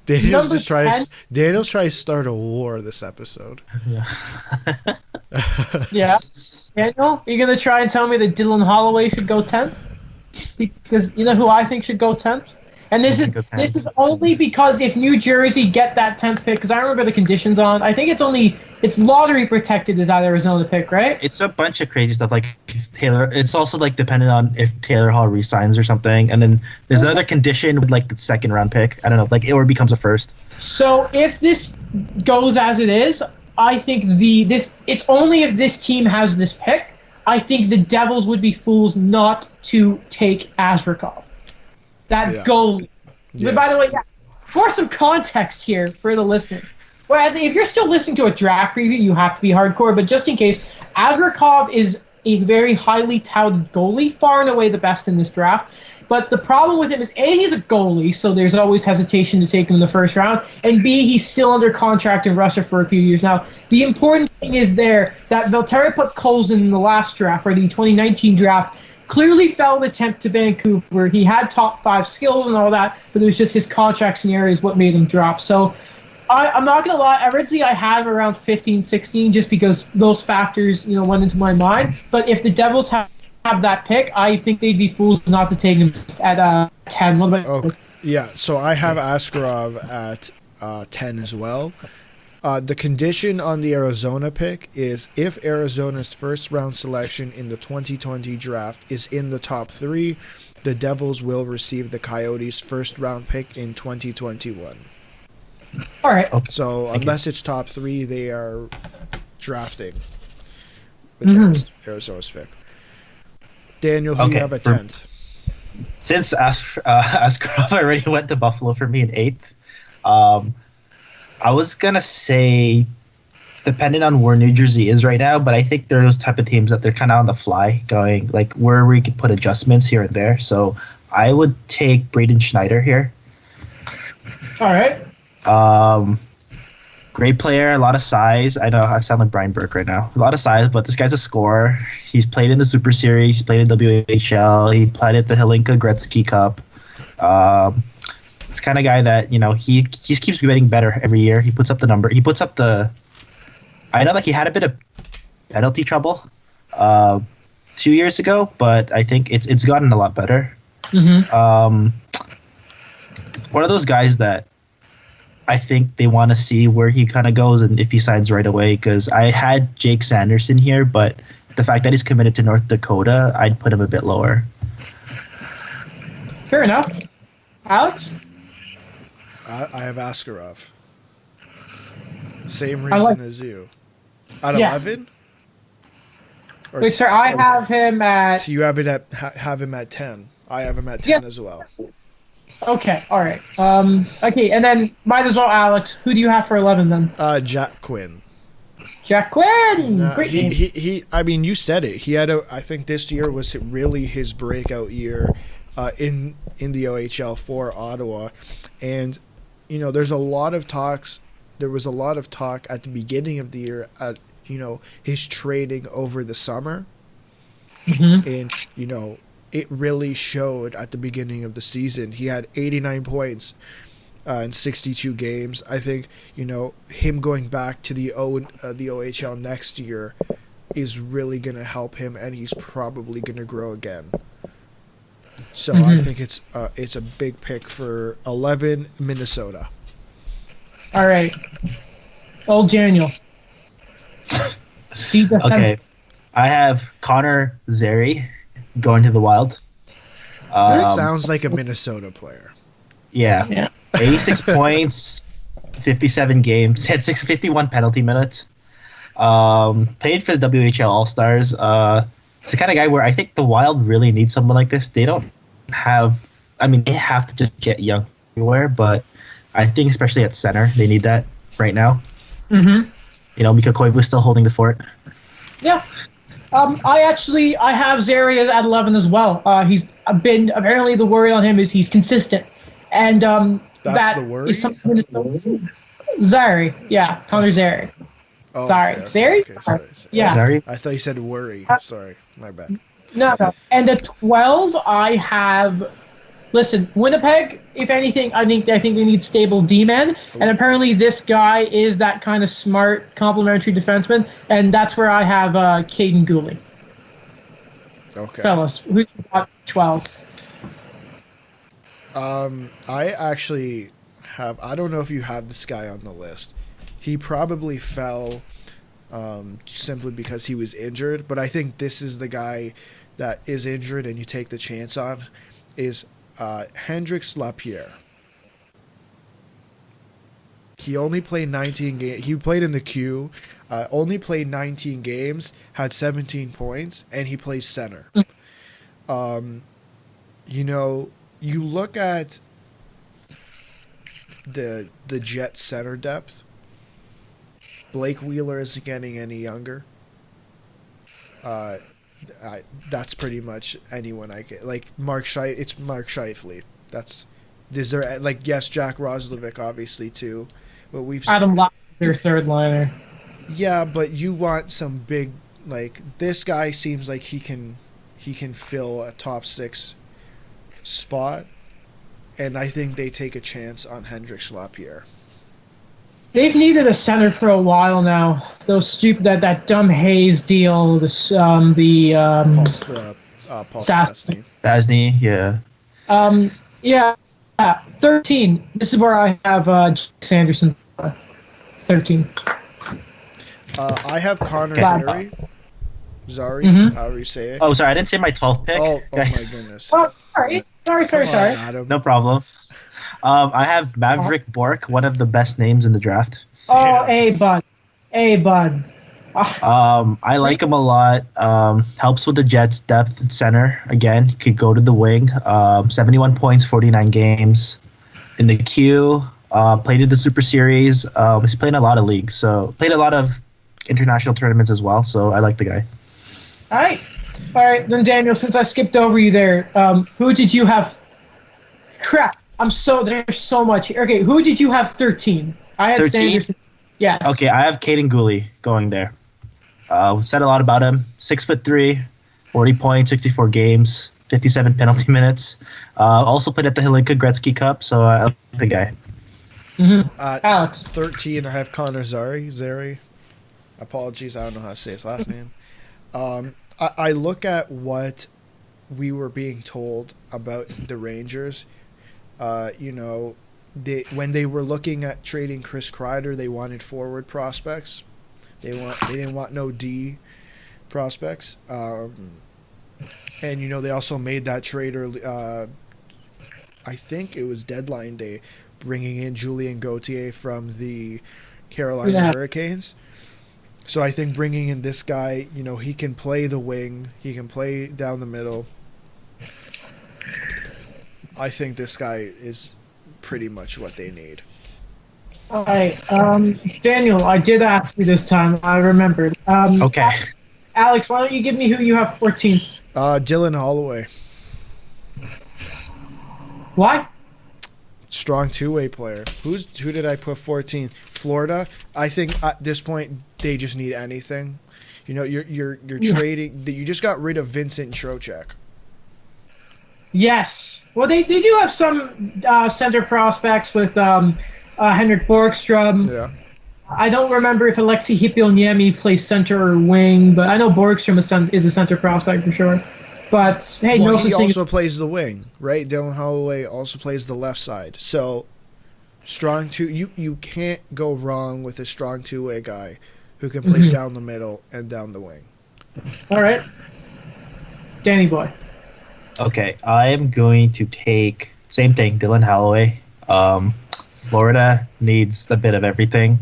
Daniel's trying to start a war this episode. Yeah. Yeah. Daniel, you going to try and tell me that Dylan Holloway should go 10th? Because you know who I think should go 10th? And this Think of is 10. only because if New Jersey get that 10th pick, because I remember the conditions on. I think it's lottery protected is that Arizona pick, right? It's a bunch of crazy stuff. Like Taylor, it's also like dependent on if Taylor Hall resigns or something, and then there's another condition with like the second round pick. I don't know, like or becomes a first. So if this goes as it is, I think it's only if this team has this pick. I think the Devils would be fools not to take Azrakov. That goalie. Yes. By the way, for some context here for the listeners, well, if you're still listening to a draft preview, you have to be hardcore. But just in case, Azrakov is a very highly touted goalie, far and away the best in this draft. But the problem with him is, A, he's a goalie, so there's always hesitation to take him in the first round, and B, he's still under contract in Russia for a few years now. The important thing is there that Valtteri Podkolzin in the last draft, or the 2019 draft, clearly failed attempt to Vancouver. He had top 5 skills and all that, but it was just his contract scenario is what made him drop. So I'm not going to lie, originally I had him around 15, 16 just because those factors went into my mind. But if the Devils have that pick, I think they'd be fools not to take him at 10. What about Okay. Yeah, so I have Askarov at 10 as well. The condition on the Arizona pick is if Arizona's first-round selection in the 2020 draft is in the top 3, the Devils will receive the Coyotes' first-round pick in 2021. All right. Okay. So Thank unless it's top 3, they are drafting with Arizona's pick. Daniel, who do you have at 10th? Since Askarov already went to Buffalo for me in 8th, I was gonna say, depending on where New Jersey is right now, but I think they're those type of teams that they're kind of on the fly, going like where we could put adjustments here and there. So I would take Braden Schneider here. All right. Great player, a lot of size. I know I sound like Brian Burke right now. A lot of size, but this guy's a scorer. He's played in the Super Series. He's played in WHL. He played at the Helinka Gretzky Cup. It's the kind of guy that he just keeps getting better every year. He puts up the number. He puts up the. I know, like he had a bit of penalty trouble 2 years ago, but I think it's gotten a lot better. One of those guys that I think they want to see where he kind of goes and if he signs right away, because I had Jake Sanderson here, but the fact that he's committed to North Dakota, I'd put him a bit lower. Fair enough. Alex? I have Askarov. Same reason as you. At 11? Wait, sir, I have him at... So you have him at 10. I have him at 10 as well. Okay, all right. Okay, and then might as well, Alex. Who do you have for 11 then? Jack Quinn. Jack Quinn. Great name. He. I mean, you said it. He had I think this year was really his breakout year, in the OHL for Ottawa, and there's a lot of talks. There was a lot of talk at the beginning of the year at his trading over the summer, and it really showed at the beginning of the season. He had 89 points in 62 games. I think, him going back to the OHL next year is really going to help him, and he's probably going to grow again. So I think it's a big pick for 11, Minnesota. All right. Old Daniel. Okay. I have Connor Zary going to the Wild. That sounds like a Minnesota player. Yeah. 86 points, 57 games, had 651 penalty minutes. Played for the WHL All-Stars. It's the kind of guy where I think the Wild really need someone like this. They don't have... I mean, they have to just get young everywhere, but I think especially at center, they need that right now. Mika Koivu still holding the fort. Yeah. I have Zary at 11 as well. He's been, apparently the worry on him is he's consistent. And That's the worry? is something Zary. Yeah, Connor Zary. Oh, Sorry. okay. Zary? Okay, sorry. Yeah. Zary? I thought you said worry. Sorry, my bad. No. And at 12, I have... Listen, Winnipeg, if anything, I think they need stable D-men. And apparently this guy is that kind of smart, complementary defenseman. And that's where I have Caden Goulet. Okay. Fellas, who's got 12? I actually have. I don't know if you have this guy on the list. He probably fell simply because he was injured, but I think this is the guy that is injured and you take the chance on. Is Hendrix Lapierre. He only played 19 games. He played in the queue. Only played 19 games. Had 17 points, and he plays center. You know, you look at the Jets center depth. Blake Wheeler isn't getting any younger. That's pretty much anyone I get. Like it's Mark Scheifele. Is there like yes, Jack Roslovic obviously too, but we've Adam Locke, their third liner. Yeah, but you want some big like this guy seems like he can fill a top 6 spot, and I think they take a chance on Hendrix Lapierre. They've needed a center for a while now. Those stupid that dumb Hayes deal. Paul Stastny. Stastny, yeah. Yeah. 13. This is where I have Sanderson. 13. I have Connor Okay. Zary, Mhm. however you say it. Oh, sorry, I didn't say my 12th pick. Oh my guys. goodness. Oh, sorry. Come on, Sorry. Adam. No problem. I have Maverick Bork, one of the best names in the draft. Oh, A bud. I like him a lot. Helps with the Jets' depth at center. Again, he could go to the wing. 71 points, 49 games. In the queue, played in the Super Series. He's played in a lot of leagues, so played a lot of international tournaments as well, so I like the guy. All right. Then Daniel, since I skipped over you there, who did you have? Crap. There's so much here. Okay, who did you have 13? I had 13? Sanderson. Yes. Okay, I have Caden Gooley going there. We've said a lot about him. 6'3", 40 points, 64 games, 57 penalty minutes. Also played at the Hlinka Gretzky Cup, so I like the guy. Alex. 13, I have Connor Zary. Apologies, I don't know how to say his last name. I look at what we were being told about the Rangers. When they were looking at trading Chris Kreider, they wanted forward prospects. They didn't want no D prospects. And they also made that trade early, I think it was deadline day, bringing in Julien Gauthier from the Carolina Hurricanes. So I think bringing in this guy, he can play the wing, he can play down the middle. I think this guy is pretty much what they need. All right. Daniel, I did ask you this time. I remembered. Okay. Alex, why don't you give me who you have 14th? Dylan Holloway. Why? Strong two-way player. Who did I put 14? Florida. I think at this point they just need anything. You're trading. You just got rid of Vincent Trocheck. Yes. Well, they do have some center prospects with Henrik Borgstrom. Yeah. I don't remember if Alexei Hipilniemi plays center or wing, but I know Borgstrom is a center prospect for sure. But hey, well, no he such thing. also plays the wing, right? Dylan Holloway also plays the left side. So strong two. You can't go wrong with a strong two-way guy who can play down the middle and down the wing. All right, Danny boy. Okay, I am going to take same thing, Dylan Holloway. Florida needs a bit of everything.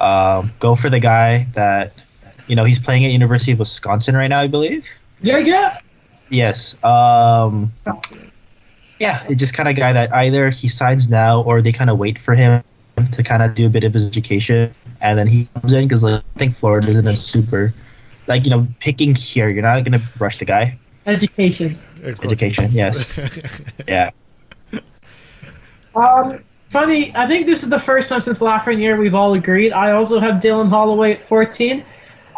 Go for the guy that he's playing at University of Wisconsin right now, I believe. Yeah. Yes. It's just kind of guy that either he signs now or they kind of wait for him to kind of do a bit of his education, and then he comes in because I think Florida isn't a super picking here. You're not going to rush the guy. Education, yes. Yeah. Funny, I think this is the first time since Lafreniere we've all agreed. I also have Dylan Holloway at 14.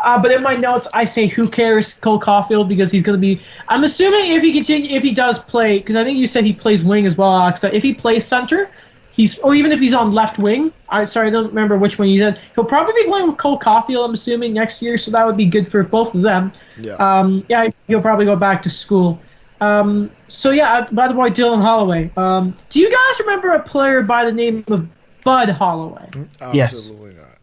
But in my notes, I say, who cares, Cole Caulfield, because he's going to be... I'm assuming if he does play, because I think you said he plays wing as well, Alex, that if he plays center, or even if he's on left wing, I don't remember which one you said, he'll probably be playing with Cole Caulfield, I'm assuming, next year, so that would be good for both of them. Yeah. He'll probably go back to school. So yeah, by the way, Dylan Holloway. Do you guys remember a player by the name of Bud Holloway? Absolutely not.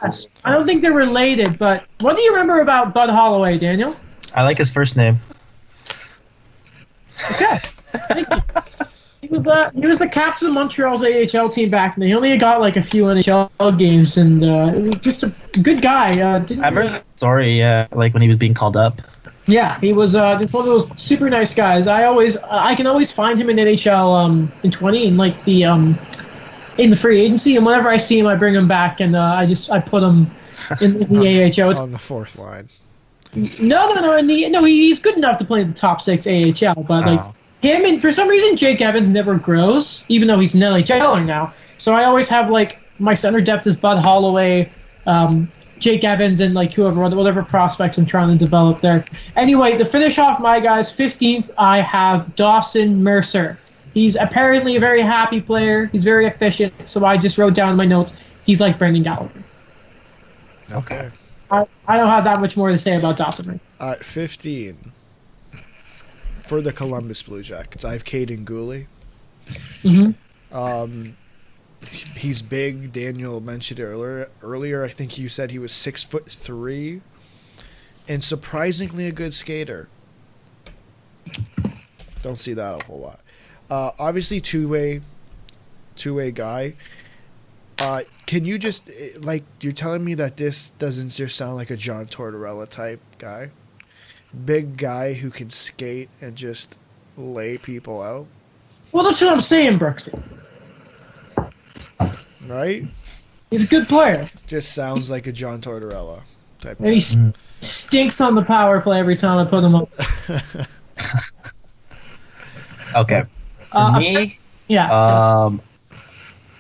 Yes. I don't think they're related, but what do you remember about Bud Holloway, Daniel? I like his first name. Okay. Thank you. He was the captain of Montreal's AHL team back then. He only got like a few NHL games, and just a good guy. I remember the story, like when he was being called up. Yeah, he was just one of those super nice guys. I can always find him in NHL in 20 in like the in the free agency, and whenever I see him, I bring him back, and I put him in the AHL. On the fourth line. No, he's good enough to play in the top 6 AHL, but like him, and for some reason Jake Evans never grows, even though he's an LHLer now. So I always have like my center depth is Bud Holloway, Jake Evans, and like whatever prospects I'm trying to develop there. Anyway, to finish off my guys, 15th I have Dawson Mercer. He's apparently a very happy player. He's very efficient, so I just wrote down in my notes he's like Brendan Gallagher. Okay. I don't have that much more to say about Dawson. At 15, for the Columbus Blue Jackets, I have Caden Gooley. Mm-hmm. He's big. Daniel mentioned it earlier. I think you said he was 6'3", and surprisingly a good skater. Don't see that a whole lot. Obviously, two-way guy. Can you just, like, you're telling me that this doesn't just sound like a John Tortorella type guy? Big guy who can skate and just lay people out? Well, that's what I'm saying, Brooksy. Right? He's a good player. Just sounds like a John Tortorella type And he stinks on the power play every time I put him up. Okay. For me, yeah.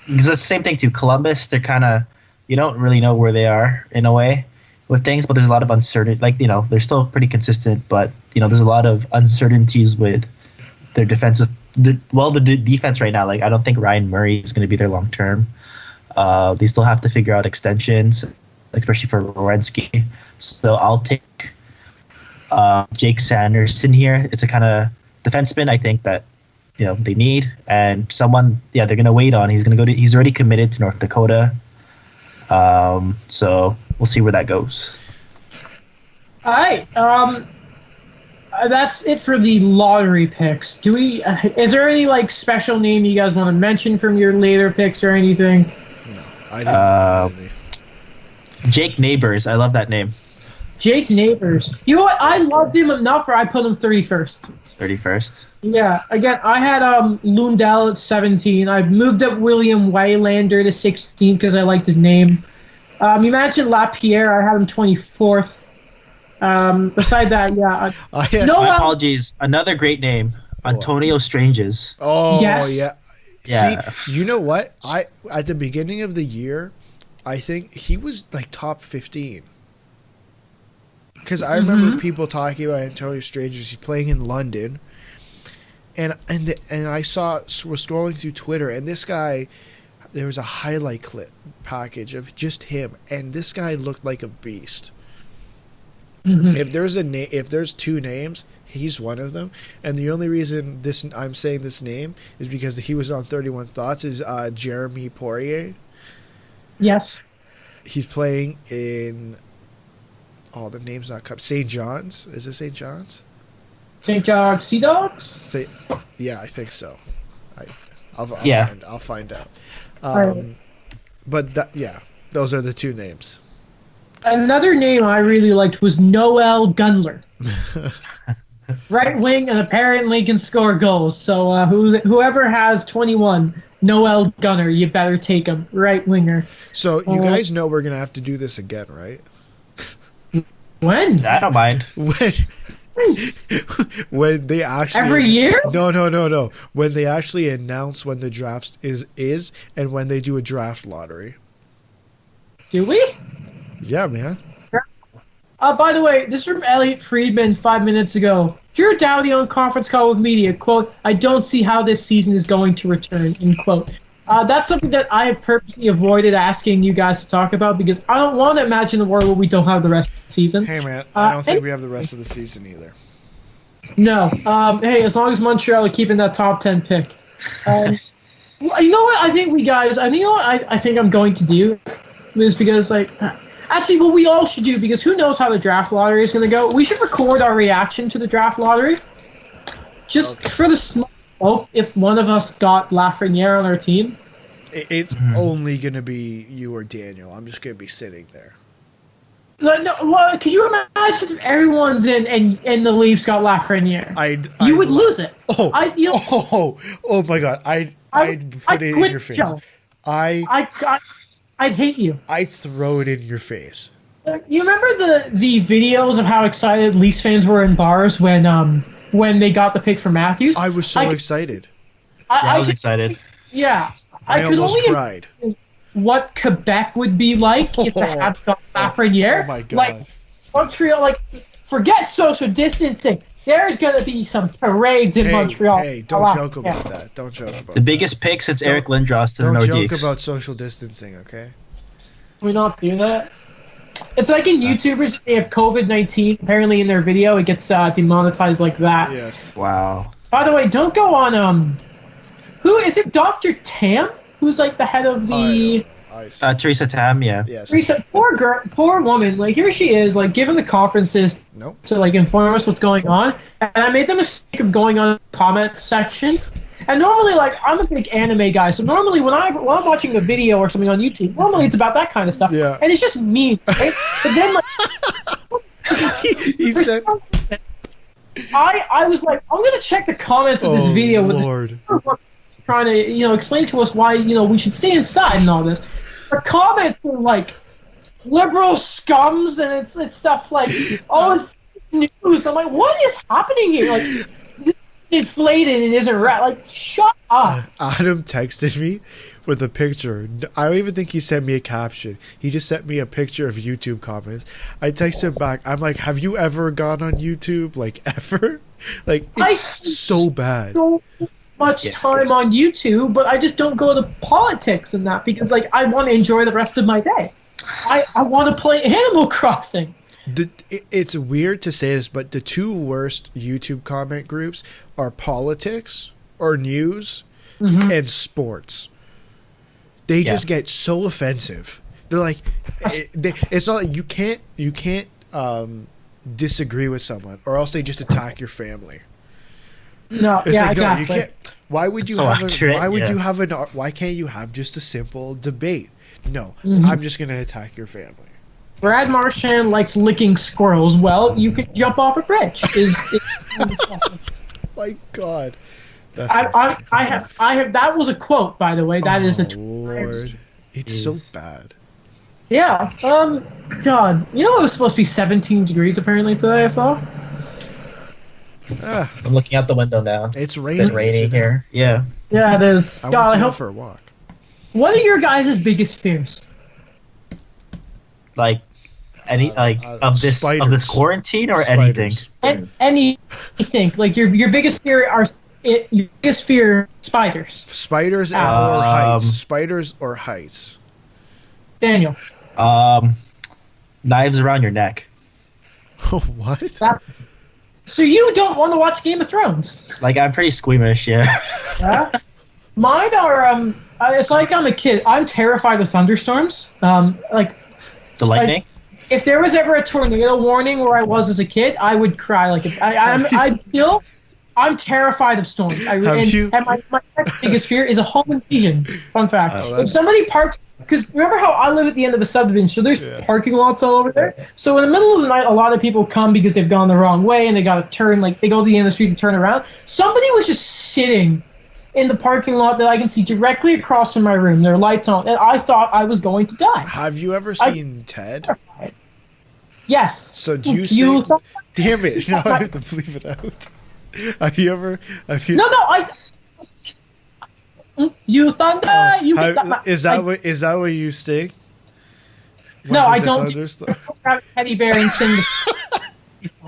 It's the same thing too. Columbus, they're kind of, you don't really know where they are in a way with things, but there's a lot of uncertainty. Like, they're still pretty consistent, but, there's a lot of uncertainties with their defensive. The defense right now, like, I don't think Ryan Murray is going to be there long term. They still have to figure out extensions, especially for Werenski. So I'll take Jake Sanderson here. It's a kind of defenseman I think that they need, and someone they're going to wait on. He's already committed to North Dakota. So we'll see where that goes. All right. That's it for the lottery picks. Is there any like special name you guys want to mention from your later picks or anything? No, I didn't. Jake Neighbors. I love that name. Jake Neighbors. You know what? I loved him enough where I put him 31st. 31st? Yeah. Again, I had Lundell at 17. I moved up William Wylander to 16 because I liked his name. You mentioned Lapierre. I had him 24th. Beside that, yeah. My apologies. Another great name. Antonio Stranges. Oh, yes. Yeah. See, you know what? At the beginning of the year, I think he was like top 15. Because I remember people talking about Antonio Stranges. He's playing in London, and I was scrolling through Twitter, and this guy, there was a highlight clip package of just him, and this guy looked like a beast. Mm-hmm. If there's two names, he's one of them, and the only reason I'm saying this name is because he was on 31 Thoughts. Is Jeremy Poirier? Yes. He's playing in. Oh, the name's not coming. St. John's? Is it St. John's? St. John's Sea Dogs? Yeah, I think so. I'll find out. But those are the two names. Another name I really liked was Noel Gunler. Right wing, and apparently can score goals. So whoever has 21, Noel Gunner, you better take him. Right winger. So you guys know we're going to have to do this again, right? When? I don't mind. When they actually every year? No. When they actually announce when the draft is and when they do a draft lottery. Do we? Yeah, man. By the way, this is from Elliot Friedman 5 minutes ago. Drew Doughty on conference call with media, quote, "I don't see how this season is going to return," end quote. That's something that I have purposely avoided asking you guys to talk about because I don't want to imagine a world where we don't have the rest of the season. Hey, man, I don't think we have the rest of the season either. No. Hey, as long as Montreal are keeping that top 10 pick. Well, you know what? I think I think I'm going to do is because actually, what we all should do, because who knows how the draft lottery is going to go. We should record our reaction to the draft lottery, just for the small hope if one of us got Lafreniere on our team. It's only going to be you or Daniel. I'm just going to be sitting there. No, well, could you imagine if everyone's in and the Leafs got Lafreniere? You would lose it. Oh my God! I'd put it in your face. I'd hate you. I'd throw it in your face. You remember the videos of how excited Leafs fans were in bars when they got the pick for Matthews? I was so excited. I was excited. Yeah, I could almost only cried. What Quebec would be like if they had got Lafreniere. Oh my God! Like Montreal, forget social distancing. There's gonna be some parades in Montreal. Hey, don't joke about that. Don't joke about the biggest pick since Eric Lindros to the Nordiques. Don't joke about social distancing, okay? Can we not do that? It's like in YouTubers, they have COVID-19. Apparently, in their video, it gets demonetized like that. Yes. Wow. By the way, don't go on. Who is it? Dr. Tam, who's like the head of the. Teresa Tam, yeah. Yes. Teresa, poor girl, poor woman. Like here she is, like giving the conferences to like inform us what's going on. And I made the mistake of going on the comment section. And normally, like I'm a big anime guy, so normally when I'm watching a video or something on YouTube, normally it's about that kind of stuff. Yeah. And it's just me, right? But then like he said, I was like, I'm gonna check the comments of this video with Lord. this trying to explain to us why we should stay inside and all this. The comments were like liberal scums and it's stuff like it's news. I'm like, what is happening here? Like this is inflated and isn't right. Like shut up. Adam texted me with a picture. I don't even think he sent me a caption. He just sent me a picture of YouTube comments. I texted him back. I'm like, have you ever gone on YouTube? Like ever? Like it's so bad. So much time on YouTube, but I just don't go to politics and that because like I want to enjoy the rest of my day. I want to play Animal Crossing. It's weird to say this, but the two worst YouTube comment groups are politics or news and sports. They just get so offensive. They're like, it's not like you can't disagree with someone, or else they just attack your family. No, it's like, exactly. No, you can't. Why would you so have? accurate, Why can't you have just a simple debate? No, I'm just gonna attack your family. Brad Marchand likes licking squirrels. Well, you could jump off a bridge. My God, I have. That was a quote, by the way. That is a. Lord, it's so bad. Yeah. God, it was supposed to be 17 degrees apparently today. I saw. I'm looking out the window now. It's been raining here. Yeah. Yeah, it is. I want to go for a walk. What are your guys' biggest fears? Like of this quarantine or Spiders. anything? Anything. Like your biggest fear spiders. Spiders or heights. Spiders or heights. Daniel. Knives around your neck. What? So you don't want to watch Game of Thrones? Like I'm pretty squeamish, yeah. Mine are it's like I'm a kid. I'm terrified of thunderstorms. Like the lightning. Like, if there was ever a tornado warning where I was as a kid, I would cry. Like I'm terrified of storms. And my next biggest fear is a home invasion. Fun fact: if somebody parked. Because remember how I live at the end of a subdivision, so there's parking lots all over there. So in the middle of the night, a lot of people come because they've gone the wrong way and they got to turn, like they go to the end of the street and turn around. Somebody was just sitting in the parking lot that I can see directly across from my room. Their lights on, and I thought I was going to die. Have you ever seen Ted? Yes. So do you say? Damn it! Now I have to bleep it out. Have you ever? No, you thunder! Is that what you sing? No, I don't. Grab a teddy bear and sing.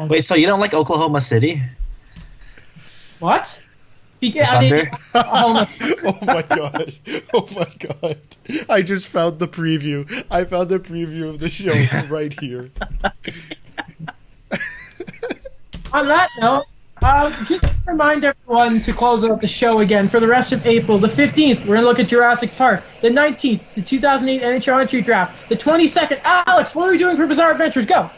Wait, so you don't like Oklahoma City? What? Thunder? Oh my god! Oh my god! I just found the preview. I found the preview of the show right here. On that note, Just to remind everyone to close out the show again for the rest of April. The 15th, we're going to look at Jurassic Park. The 19th, the 2008 NHL Entry Draft. The 22nd, Alex, what are we doing for Bizarre Adventures? Go!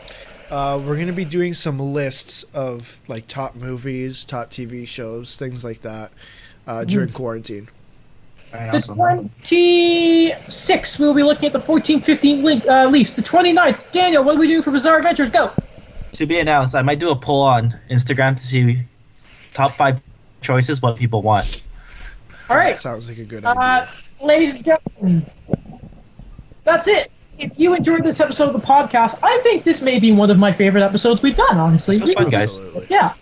We're going to be doing some lists of like top movies, top TV shows, things like that during quarantine. The 26th, we'll be looking at the 14-15 Leafs. The 29th, Daniel, what are we doing for Bizarre Adventures? Go! To be announced, I might do a poll on Instagram to see top 5 choices, what people want. All right. That sounds like a good idea. Ladies and gentlemen, that's it. If you enjoyed this episode of the podcast, I think this may be one of my favorite episodes we've done, honestly. This was fun, guys. Absolutely. Yeah.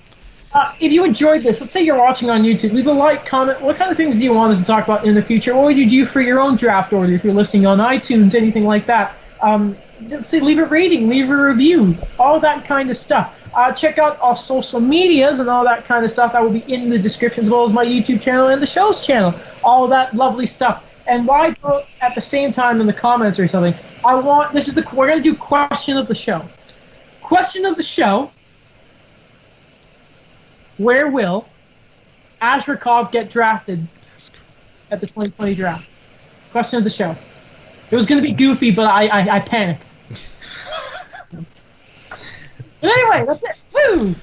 If you enjoyed this, let's say you're watching on YouTube, leave a like, comment. What kind of things do you want us to talk about in the future? What would you do for your own draft order if you're listening on iTunes, anything like that? Let's say leave a rating, leave a review, all that kind of stuff. Check out our social medias and all that kind of stuff. That will be in the description, as well as my YouTube channel and the show's channel. All that lovely stuff. And why go at the same time in the comments or something? We're going to do question of the show. Question of the show. Where will Azrakov get drafted at the 2020 draft? Question of the show. It was going to be goofy, but I panicked. But anyway, that's it. Woo!